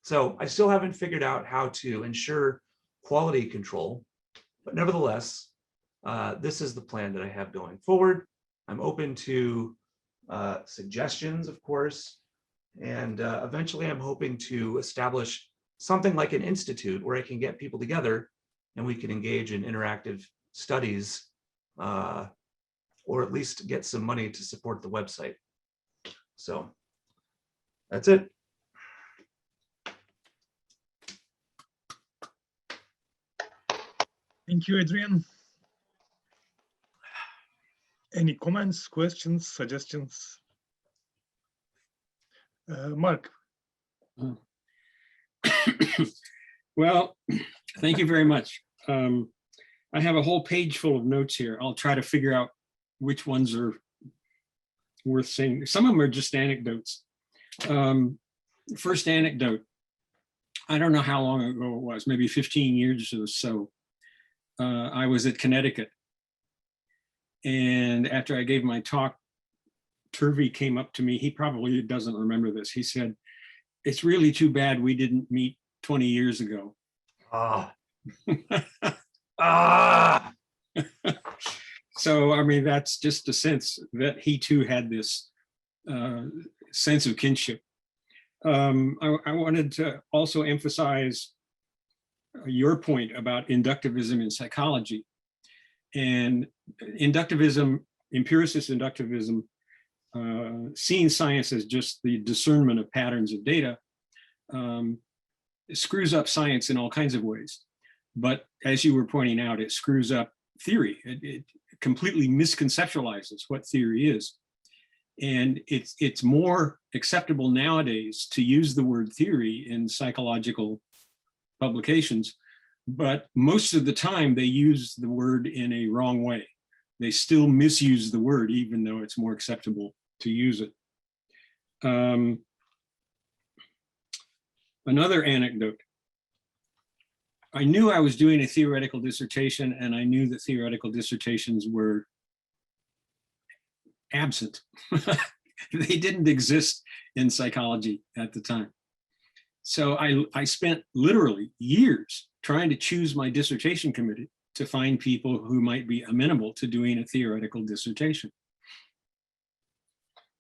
C: So I still haven't figured out how to ensure quality control, but nevertheless, this is the plan that I have going forward. I'm open to suggestions, of course, and eventually I'm hoping to establish something like an institute where I can get people together and we can engage in interactive studies, or at least get some money to support the website. So that's it.
A: Thank you, Adrian. Any comments, questions, suggestions? Mark.
D: Well, thank you very much. I have a whole page full of notes here. I'll try to figure out which ones are worth saying. Some of them are just anecdotes. First anecdote, I don't know how long ago it was, maybe 15 years or so. I was at Connecticut. And after I gave my talk, Turvey came up to me. He probably doesn't remember this. He said, it's really too bad we didn't meet 20 years ago.
C: Ah.
D: So, I mean, that's just a sense that he too had this sense of kinship. I wanted to also emphasize your point about inductivism in psychology. And inductivism, empiricist inductivism, seeing science as just the discernment of patterns of data, screws up science in all kinds of ways. But as you were pointing out, it screws up theory. It completely misconceptualizes what theory is. And it's more acceptable nowadays to use the word theory in psychological publications, but most of the time they use the word in a wrong way. They still misuse the word, even though it's more acceptable to use it. Another anecdote. I knew I was doing a theoretical dissertation, and I knew that theoretical dissertations were absent. They didn't exist in psychology at the time. So I spent literally years trying to choose my dissertation committee to find people who might be amenable to doing a theoretical dissertation.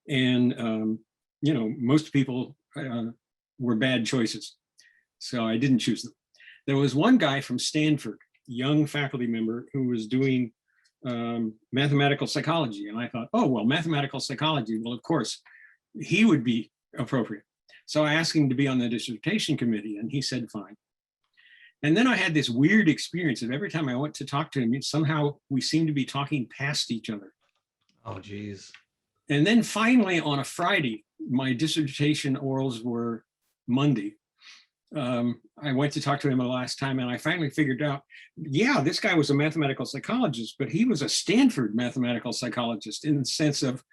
D: And, you know, most people were bad choices. So I didn't choose them. There was one guy from Stanford, young faculty member, who was doing mathematical psychology. And I thought, oh, well, mathematical psychology, well, of course, he would be appropriate. So I asked him to be on the dissertation committee, and he said, fine. And then I had this weird experience of every time I went to talk to him, somehow we seemed to be talking past each other.
C: Oh, geez.
D: And then finally on a Friday, my dissertation orals were Monday. I went to talk to him the last time, and I finally figured out, yeah, this guy was a mathematical psychologist, but he was a Stanford mathematical psychologist in the sense of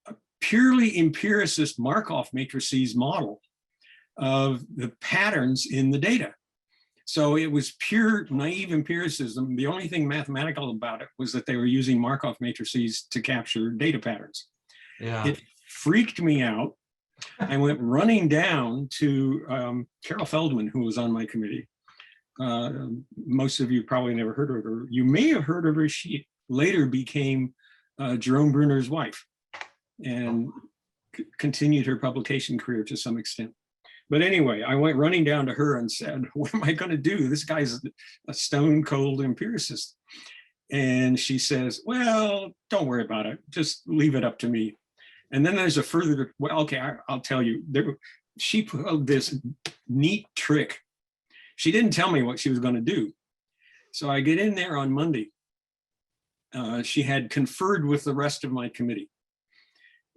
D: a purely empiricist Markov matrices model of the patterns in the data. So it was pure naive empiricism. The only thing mathematical about it was that they were using Markov matrices to capture data patterns.
C: Yeah.
D: It freaked me out. I went running down to Carol Feldman, who was on my committee. Most of you probably never heard of her. You may have heard of her. She later became Jerome Bruner's wife and continued her publication career to some extent. But anyway, I went running down to her and said, what am I going to do? This guy's a stone cold empiricist. And she says, well, don't worry about it. Just leave it up to me. And then there's a further, well, okay, I'll tell you. She pulled this neat trick. She didn't tell me what she was going to do. So I get in there on Monday. She had conferred with the rest of my committee.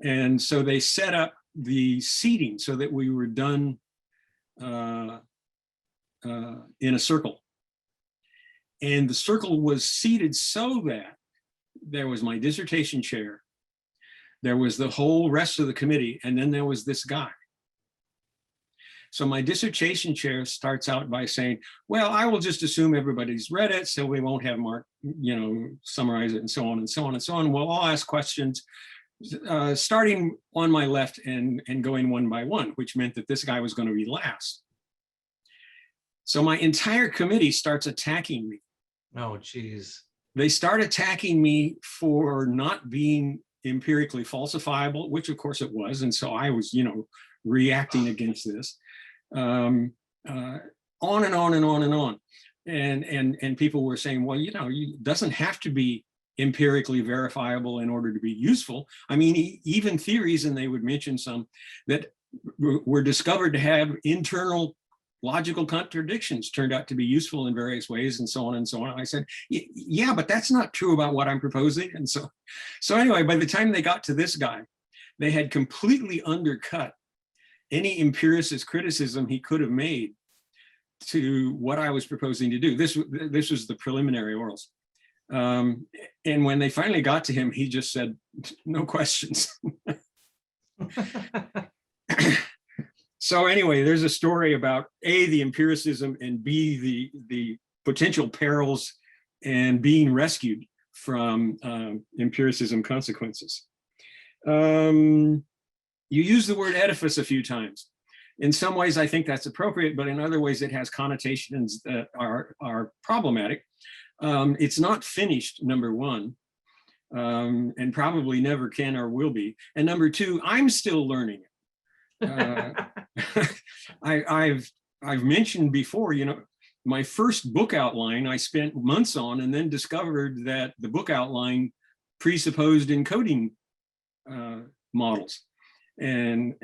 D: And so they set up the seating so that we were done in a circle. And the circle was seated so that there was my dissertation chair, there was the whole rest of the committee, and then there was this guy. So my dissertation chair starts out by saying, well, I will just assume everybody's read it, so we won't have Mark, summarize it and so on and so on and so on. We'll all ask questions. Starting on my left and going one by one, which meant that this guy was going to be last. So my entire committee starts attacking me.
C: Oh, geez.
D: They start attacking me for not being empirically falsifiable, which of course it was. And so I was, reacting against this. On and on and on and on. And people were saying, well, it doesn't have to be empirically verifiable in order to be useful. I mean, even theories, and they would mention some that were discovered to have internal logical contradictions turned out to be useful in various ways, and so on and so on. And I said, yeah, but that's not true about what I'm proposing. And so anyway, by the time they got to this guy, they had completely undercut any empiricist criticism he could have made to what I was proposing to do. This was the preliminary orals. And when they finally got to him, he just said, no questions. So anyway, there's a story about A, the empiricism, and B, the potential perils and being rescued from empiricism consequences. You use the word edifice a few times. In some ways, I think that's appropriate, but in other ways, it has connotations that are problematic. It's not finished, number one, and probably never can or will be. And number two, I'm still learning it. I've mentioned before, my first book outline I spent months on, and then discovered that the book outline presupposed encoding models. And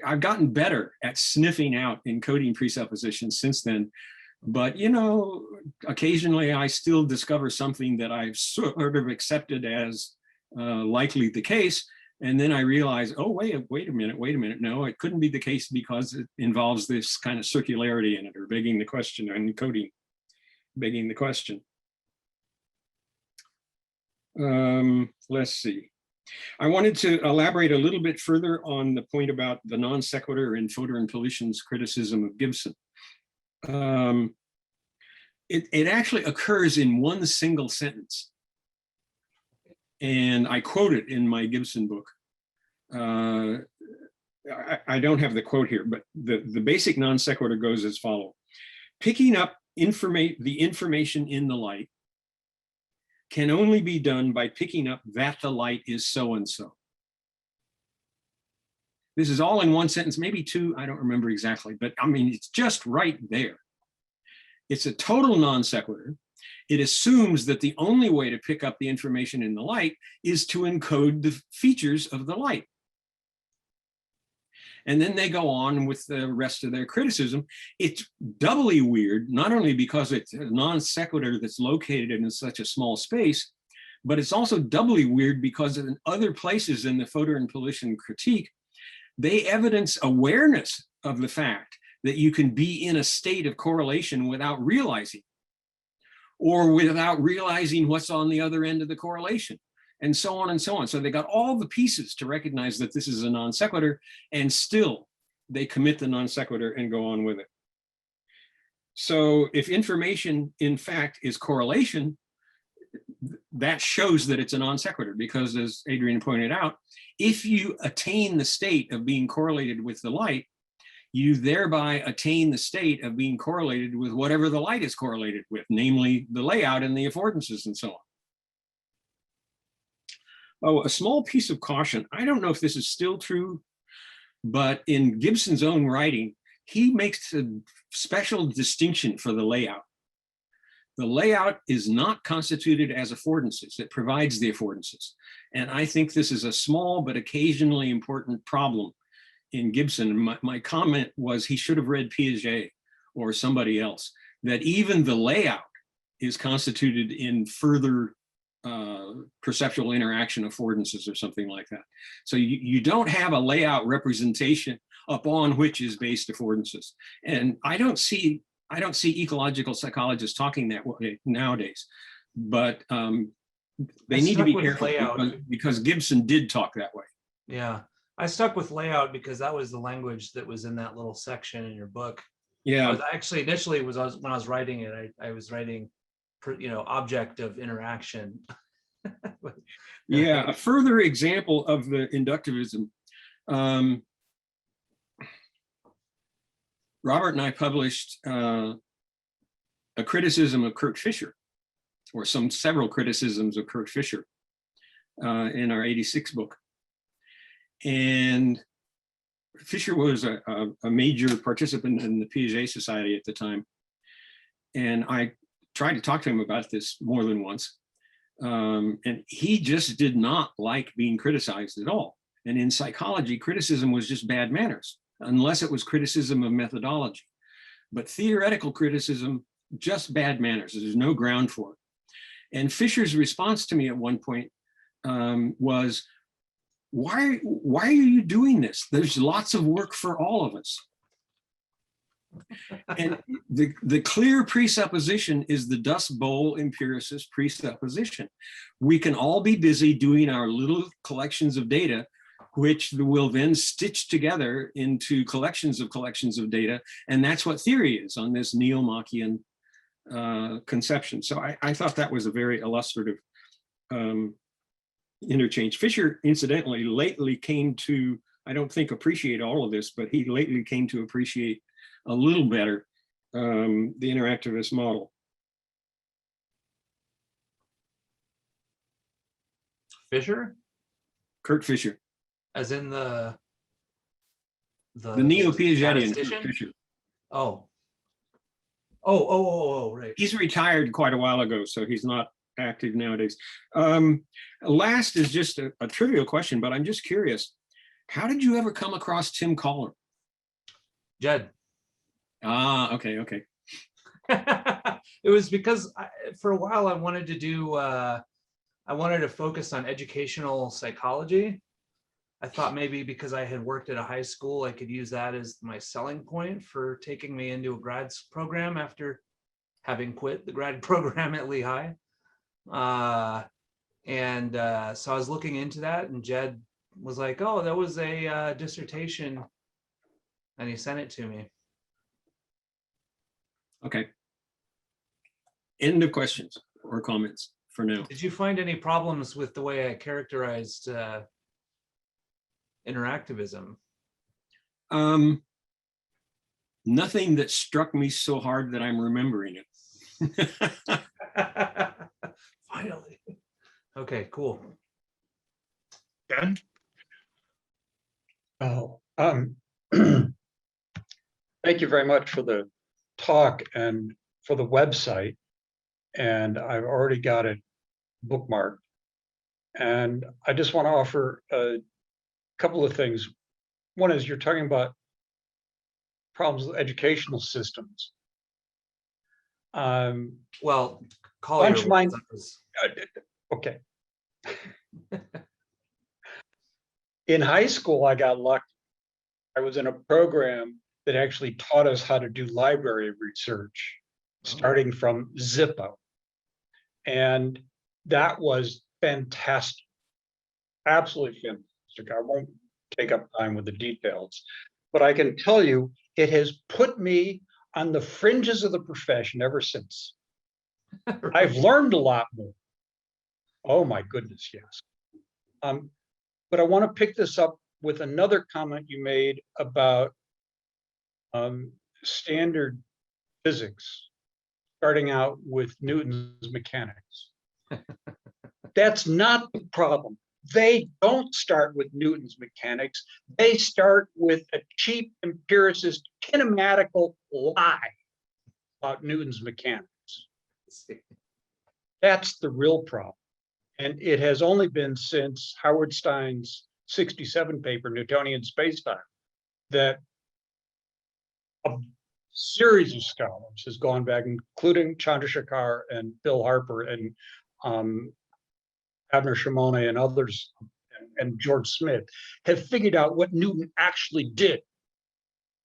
D: I've gotten better at sniffing out encoding presuppositions since then. But, occasionally I still discover something that I've sort of accepted as likely the case. And then I realize, oh, wait a minute. No, it couldn't be the case because it involves this kind of circularity in it, or begging the question, and encoding, begging the question. Let's see. I wanted to elaborate a little bit further on the point about the non sequitur in Fodor and Polyshen's criticism of Gibson. It actually occurs in one single sentence. And I quote it in my Gibson book. I don't have the quote here, but the basic non sequitur goes as follows. Picking up the information in the light can only be done by picking up that the light is so-and-so. This is all in one sentence, maybe two, I don't remember exactly, but I mean, it's just right there. It's a total non sequitur. It assumes that the only way to pick up the information in the light is to encode the features of the light. And then they go on with the rest of their criticism. It's doubly weird, not only because it's a non sequitur that's located in such a small space, but it's also doubly weird because in other places in the Fodor and Polyshen critique, they evidence awareness of the fact that you can be in a state of correlation without realizing, or without realizing what's on the other end of the correlation, and so on and so on. So they got all the pieces to recognize that this is a non sequitur, and still they commit the non sequitur and go on with it. So if information, in fact, is correlation, that shows that it's a non sequitur, because as Adrian pointed out, if you attain the state of being correlated with the light, you thereby attain the state of being correlated with whatever the light is correlated with, namely the layout and the affordances and so on. Oh, a small piece of caution. I don't know if this is still true, but in Gibson's own writing, he makes a special distinction for the layout. The layout is not constituted as affordances. It provides the affordances. And I think this is a small but occasionally important problem in Gibson. My comment was he should have read Piaget or somebody else, that even the layout is constituted in further perceptual interaction affordances or something like that. So you don't have a layout representation upon which is based affordances. And I don't see ecological psychologists talking that way nowadays, but they need to be careful because Gibson did talk that way.
C: Yeah, I stuck with layout because that was the language that was in that little section in your book.
D: Yeah,
C: Actually, initially when I was writing it, I was writing, object of interaction.
D: yeah. A further example of the inductivism. Robert and I published a criticism of Kurt Fischer, or several criticisms of Kurt Fischer in our '86 book. And Fischer was a major participant in the Piaget Society at the time. And I tried to talk to him about this more than once. And he just did not like being criticized at all. And in psychology, criticism was just bad manners, unless it was criticism of methodology. But theoretical criticism, just bad manners. There's no ground for it. And Fischer's response to me at one point was, why are you doing this? There's lots of work for all of us. And the clear presupposition is the dust bowl empiricist presupposition. We can all be busy doing our little collections of data, which will then stitch together into collections of data. And that's what theory is on this neo-Machian conception. So I thought that was a very illustrative interchange. Fischer, incidentally, lately came to, I don't think appreciate all of this, but he lately came to appreciate a little better the interactivist model.
C: Fischer?
D: Kurt Fischer.
C: As in the
D: neo-Piagetian Kurt Fischer.
C: Oh, right.
D: He's retired quite a while ago, so he's not active nowadays. Last is just a trivial question, but I'm just curious. How did you ever come across Tim Coller?
C: Jed.
D: Ah, okay.
C: It was because for a while I wanted to focus on educational psychology. I thought maybe because I had worked at a high school, I could use that as my selling point for taking me into a grad program after having quit the grad program at Lehigh. So I was looking into that, and Jed was like, oh, that was a dissertation, and he sent it to me. Okay.
D: End of questions or comments for now.
C: Did you find any problems with the way I characterized interactivism?
D: Nothing that struck me so hard that I'm remembering it.
C: Finally. Okay, cool.
A: Ben?
B: Oh, thank you very much for the talk and for the website. And I've already got it bookmarked. And I just want to offer a couple of things. One is you're talking about problems with educational systems.
C: Well, call your
B: mine. Okay. In high school, I got lucky. I was in a program that actually taught us how to do library research, starting from Zippo. And that was fantastic, absolutely fantastic. I won't take up time with the details, but I can tell you it has put me on the fringes of the profession ever since. I've learned a lot more. Oh my goodness, yes. But I want to pick this up with another comment you made about standard physics, starting out with Newton's mechanics. That's not the problem. They don't start with Newton's mechanics. They start with a cheap empiricist kinematical lie about Newton's mechanics. That's the real problem. And it has only been since Howard Stein's 67 paper, Newtonian Spacetime, that a series of scholars has gone back, including Chandrasekhar and Bill Harper and Abner Shimona and others, and George Smith, have figured out what Newton actually did,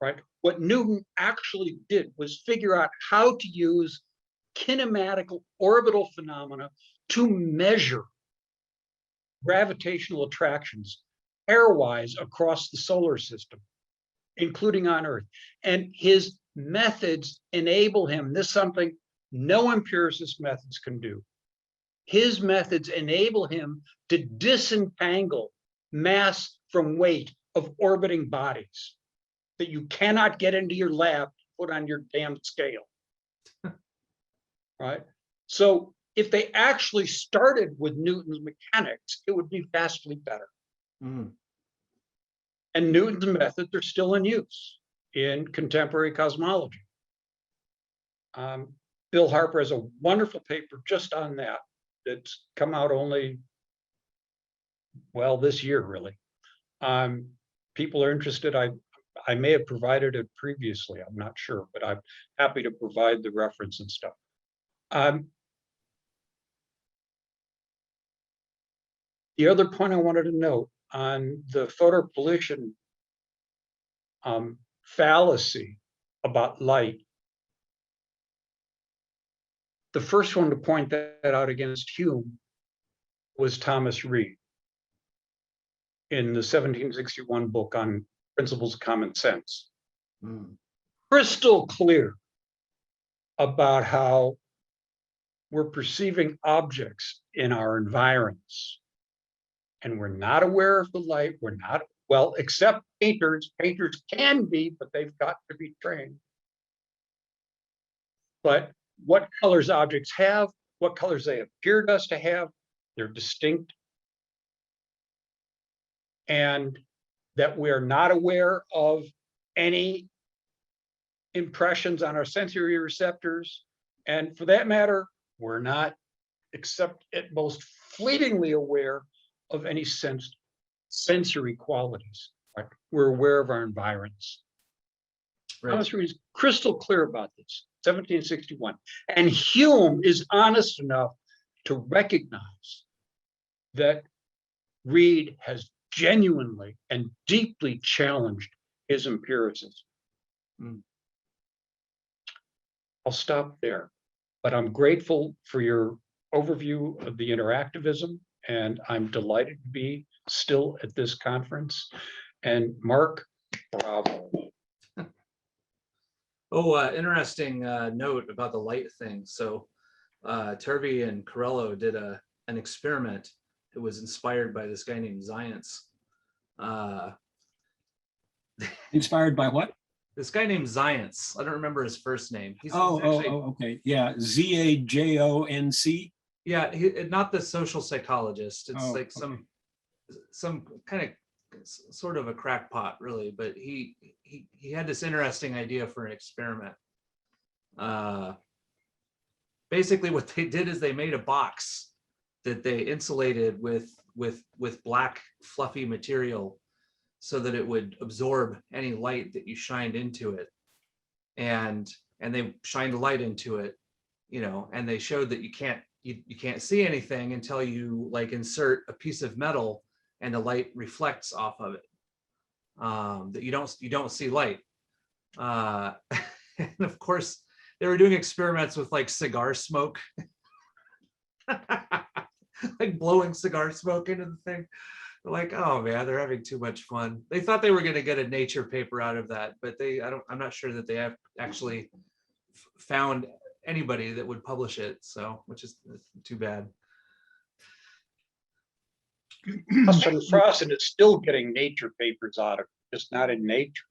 B: right? What Newton actually did was figure out how to use kinematical orbital phenomena to measure gravitational attractions pairwise across the solar system, including on Earth. And his methods enable him, this is something no empiricist methods can do. His methods enable him to disentangle mass from weight of orbiting bodies that you cannot get into your lab, put on your damn scale. Right? So if they actually started with Newton's mechanics, it would be vastly better.
C: Mm.
B: And Newton's methods are still in use in contemporary cosmology. Bill Harper has a wonderful paper just on that. It's come out only, well, this year, really. People are interested. I may have provided it previously, I'm not sure, but I'm happy to provide the reference and stuff. The other point I wanted to note on the photopollution fallacy about light, the first one to point that out against Hume was Thomas Reid in the 1761 book on Principles of Common Sense. Crystal clear about how we're perceiving objects in our environs, and we're not aware of the light. We're not, well, except painters. Painters can be, but they've got to be trained. But what colors objects have, what colors they appear to us to have, they're distinct. And that we're not aware of any impressions on our sensory receptors. And for that matter, we're not, except at most fleetingly aware of any sensory qualities. Right? We're aware of our environs. Right. Thomas Reid is crystal clear about this, 1761. And Hume is honest enough to recognize that Reid has genuinely and deeply challenged his empiricism. I'll stop there, but I'm grateful for your overview of the interactivism, and I'm delighted to be still at this conference. And Mark, bravo.
C: Oh, interesting note about the light thing. So Turvey and Corello did an experiment. It was inspired by this guy named Zients.
D: Inspired by what?
C: This guy named Zients. I don't remember his first name. He's
D: Okay. Yeah, Zajonc.
C: Yeah, not the social psychologist. It's like
D: okay.
C: some kind of sort of a crackpot, really. But he had this interesting idea for an experiment. Basically, what they did is they made a box that they insulated with black fluffy material, so that it would absorb any light that you shined into it, and they shined a light into it, you know, and they showed that you can't see anything until you like insert a piece of metal and the light reflects off of it. That you don't see light. And of course, they were doing experiments with like cigar smoke, like blowing cigar smoke into the thing. They're like, oh man, they're having too much fun. They thought they were going to get a Nature paper out of that, but I'm not sure that they have actually found anybody that would publish it. So, which is too bad.
B: Justin Frosten is still getting Nature papers out of it, just not in Nature.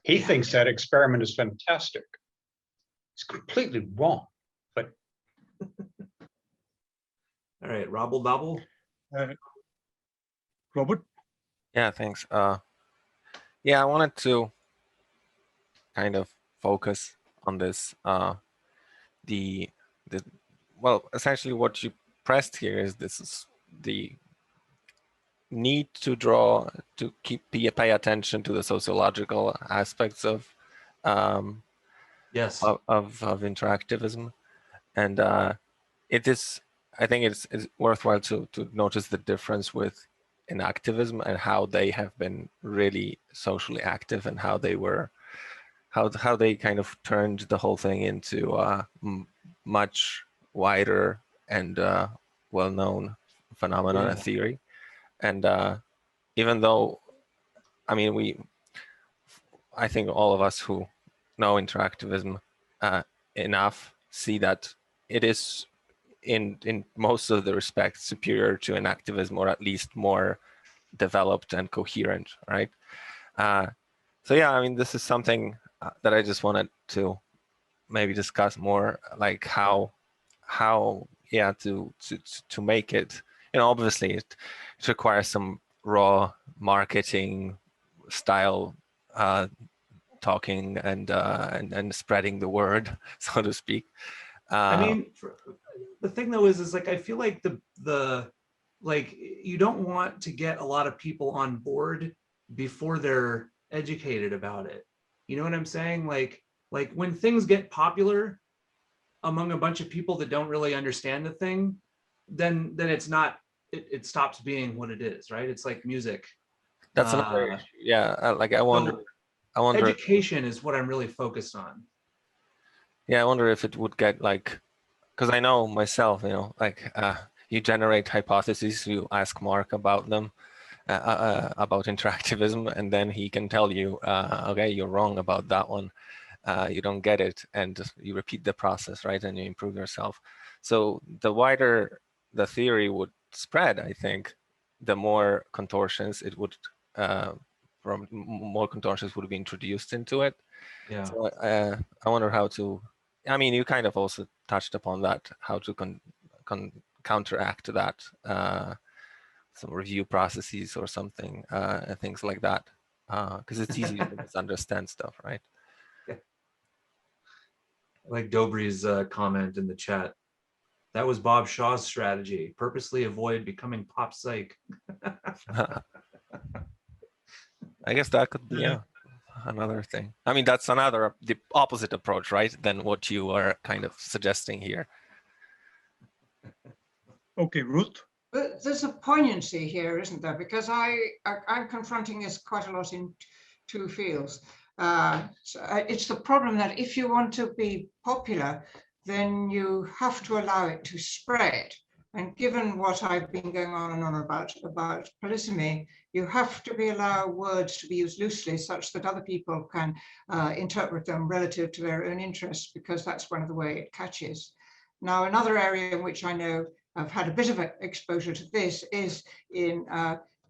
B: He thinks that experiment is fantastic. It's completely wrong, but.
C: All right, Robble Dobble.
A: Robert?
E: Yeah, thanks. Yeah, I wanted to kind of focus on this. Well, essentially what you pressed here is this is the need to pay attention to the sociological aspects of
C: Yes.
E: of interactivism, and it is. I think it's worthwhile to notice the difference with Interactivism and how they have been really socially active and how they were, how they kind of turned the whole thing into a much wider and well-known phenomenon and theory. And even though, I mean, I think all of us who know Interactivism enough see that it is in most of the respects superior to Interactivism, or at least more developed and coherent, right? So yeah, I mean, this is something that I just wanted to maybe discuss more, like how yeah to make it. You know, obviously it requires some raw marketing style talking and spreading the word, so to speak.
C: I mean, the thing though is like I feel like the like you don't want to get a lot of people on board before they're educated about it. You know what I'm saying? Like when things get popular among a bunch of people that don't really understand the thing, then it's not, it stops being what it is, right? It's like music.
E: That's another issue. Yeah, like I wonder.
C: Education is what I'm really focused on.
E: Yeah, I wonder if it would get like, because I know myself, you know, like you generate hypotheses, you ask Mark about them, about interactivism, and then he can tell you, okay, you're wrong about that one. You don't get it, and you repeat the process, right? And you improve yourself. So the wider the theory would spread, I think, the more contortions it would, more contortions would be introduced into it.
C: Yeah.
E: So I wonder how to, I mean, you kind of also touched upon that, how to counteract that, some review processes or something, and things like that, because it's easy to misunderstand stuff, right?
C: Yeah. Like Dobry's comment in the chat. That was Bob Shaw's strategy. Purposely avoid becoming pop psych.
E: I guess that could be another thing. I mean, that's the opposite approach, right? Than what you are kind of suggesting here.
A: Okay, Ruth.
F: But there's a poignancy here, isn't there? Because I'm confronting this quite a lot in two fields. It's the problem that if you want to be popular, then you have to allow it to spread. And given what I've been going on and on about polysemy, you have to allow words to be used loosely such that other people can interpret them relative to their own interests, because that's one of the way it catches. Now, another area in which I know I've had a bit of exposure to this is in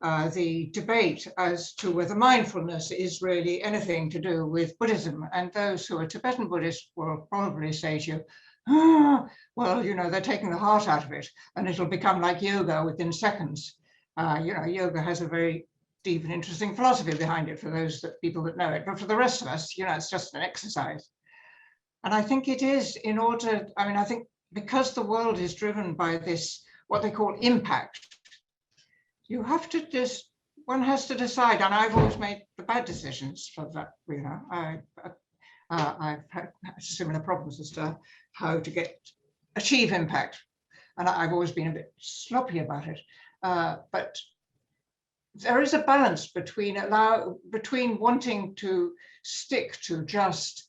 F: the debate as to whether mindfulness is really anything to do with Buddhism. And those who are Tibetan Buddhists will probably say to you, oh, well, you know, they're taking the heart out of it and it'll become like yoga within seconds. You know, yoga has a very deep and interesting philosophy behind it for those people that know it. But for the rest of us, you know, it's just an exercise. And I think it is in order, I mean, I think because the world is driven by this, what they call impact, you have to just, one has to decide, and I've always made the bad decisions for that, you know, I've had similar problems as to how to achieve impact. And I've always been a bit sloppy about it. But there is a balance between wanting to stick to just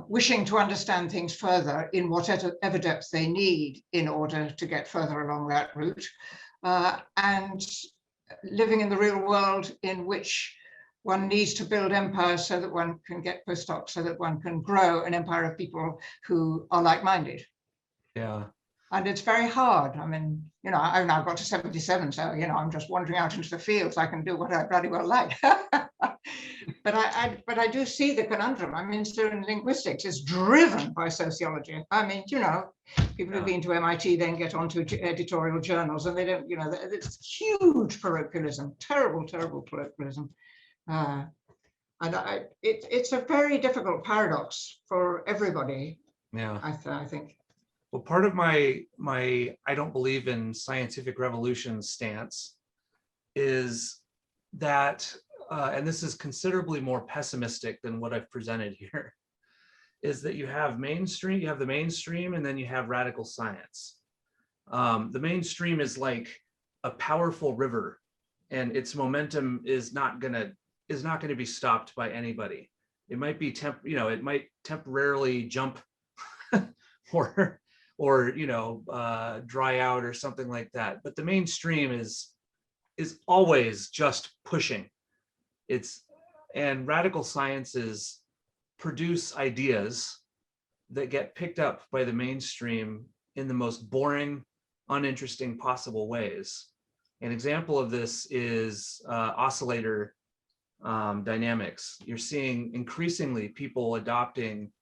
F: wishing to understand things further in whatever depth they need in order to get further along that route, and living in the real world in which one needs to build empires so that one can get postdocs, so that one can grow an empire of people who are like-minded.
C: Yeah.
F: And it's very hard. I mean, you know, I've now got to 77, so, you know, I'm just wandering out into the fields. I can do what I bloody well like. But I do see the conundrum. I mean, so in linguistics, it's driven by sociology. I mean, you know, people who've been to MIT then get onto editorial journals, and they don't, you know, it's huge parochialism, terrible, terrible parochialism. And it's a very difficult paradox for everybody.
C: Yeah.
F: I think.
C: Well, part of my I don't believe in scientific revolution stance is that, and this is considerably more pessimistic than what I've presented here, is that you have the mainstream, and then you have radical science. The mainstream is like a powerful river, and its momentum is not gonna be stopped by anybody. It might be it might temporarily jump or you know, dry out or something like that. But the mainstream is always just pushing. And radical sciences produce ideas that get picked up by the mainstream in the most boring, uninteresting possible ways. An example of this is oscillator dynamics. You're seeing increasingly people adopting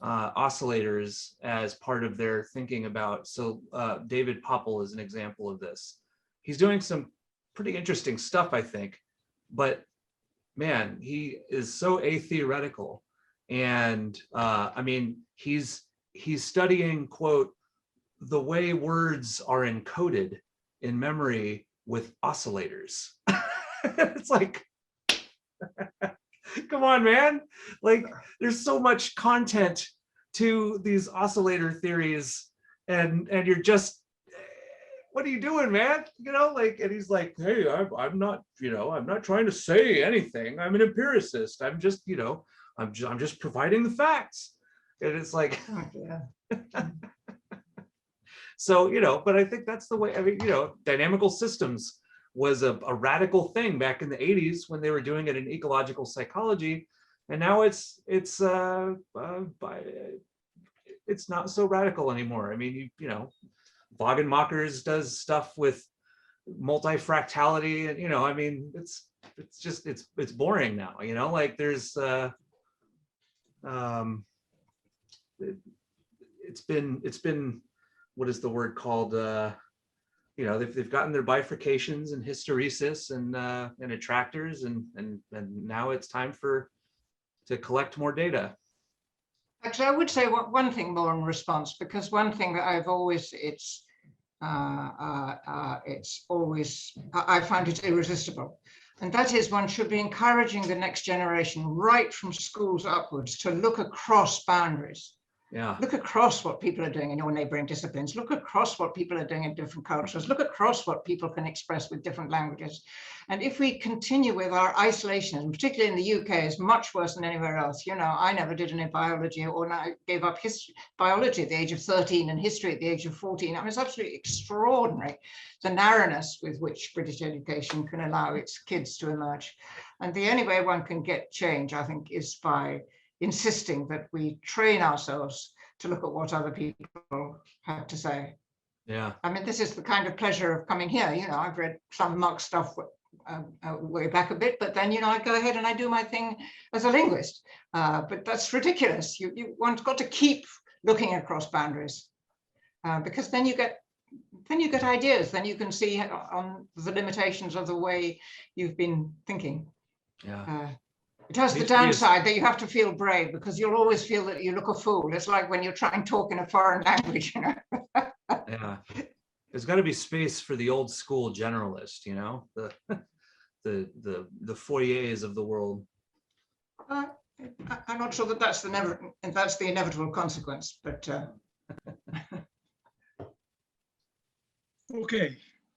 C: oscillators as part of their thinking about. So David Popple is an example of this. He's doing some pretty interesting stuff, I think, but man, he is so atheoretical. And I mean, he's studying, quote, the way words are encoded in memory with oscillators. It's like, come on, man. Like, there's so much content to these oscillator theories, and you're just, what are you doing, man? You know, like, and he's like, hey, I'm not, you know, I'm not trying to say anything. I'm an empiricist. I'm just, you know, I'm just providing the facts. And it's like,
F: Oh, yeah.
C: so, you know, but I think that's the way, I mean, you know, dynamical systems was a radical thing back in the 80s when they were doing it in ecological psychology. And now it's not so radical anymore. I mean, you know, Wagenmakers does stuff with multifractality, and, you know, I mean, it's boring now, you know, like there's it's been what is the word called, you know, they've gotten their bifurcations and hysteresis and attractors, and now it's time to collect more data.
F: Actually, I would say one thing more in response, because one thing that I've always, I find it irresistible. And that is, one should be encouraging the next generation right from schools upwards to look across boundaries.
C: Yeah.
F: Look across what people are doing in your neighboring disciplines. Look across what people are doing in different cultures. Look across what people can express with different languages. And if we continue with our isolationism, particularly in the UK, is much worse than anywhere else. You know, I never did any biology, or I gave up biology at the age of 13 and history at the age of 14. I mean, it's absolutely extraordinary, the narrowness with which British education can allow its kids to emerge. And the only way one can get change, I think, is by insisting that we train ourselves to look at what other people have to say.
C: Yeah.
F: I mean, this is the kind of pleasure of coming here. You know, I've read some Marx stuff way back a bit, but then, you know, I go ahead and I do my thing as a linguist. But that's ridiculous. One's got to keep looking across boundaries, because then you get ideas. Then you can see on the limitations of the way you've been thinking.
C: Yeah.
F: It has the downside that you have to feel brave, because you'll always feel that you look a fool. It's like when you're trying to talk in a foreign language, you know.
C: Yeah, there's got to be space for the old school generalist, you know, the foyers of the world.
F: I'm not sure that that's the inevitable consequence, but
A: Okay.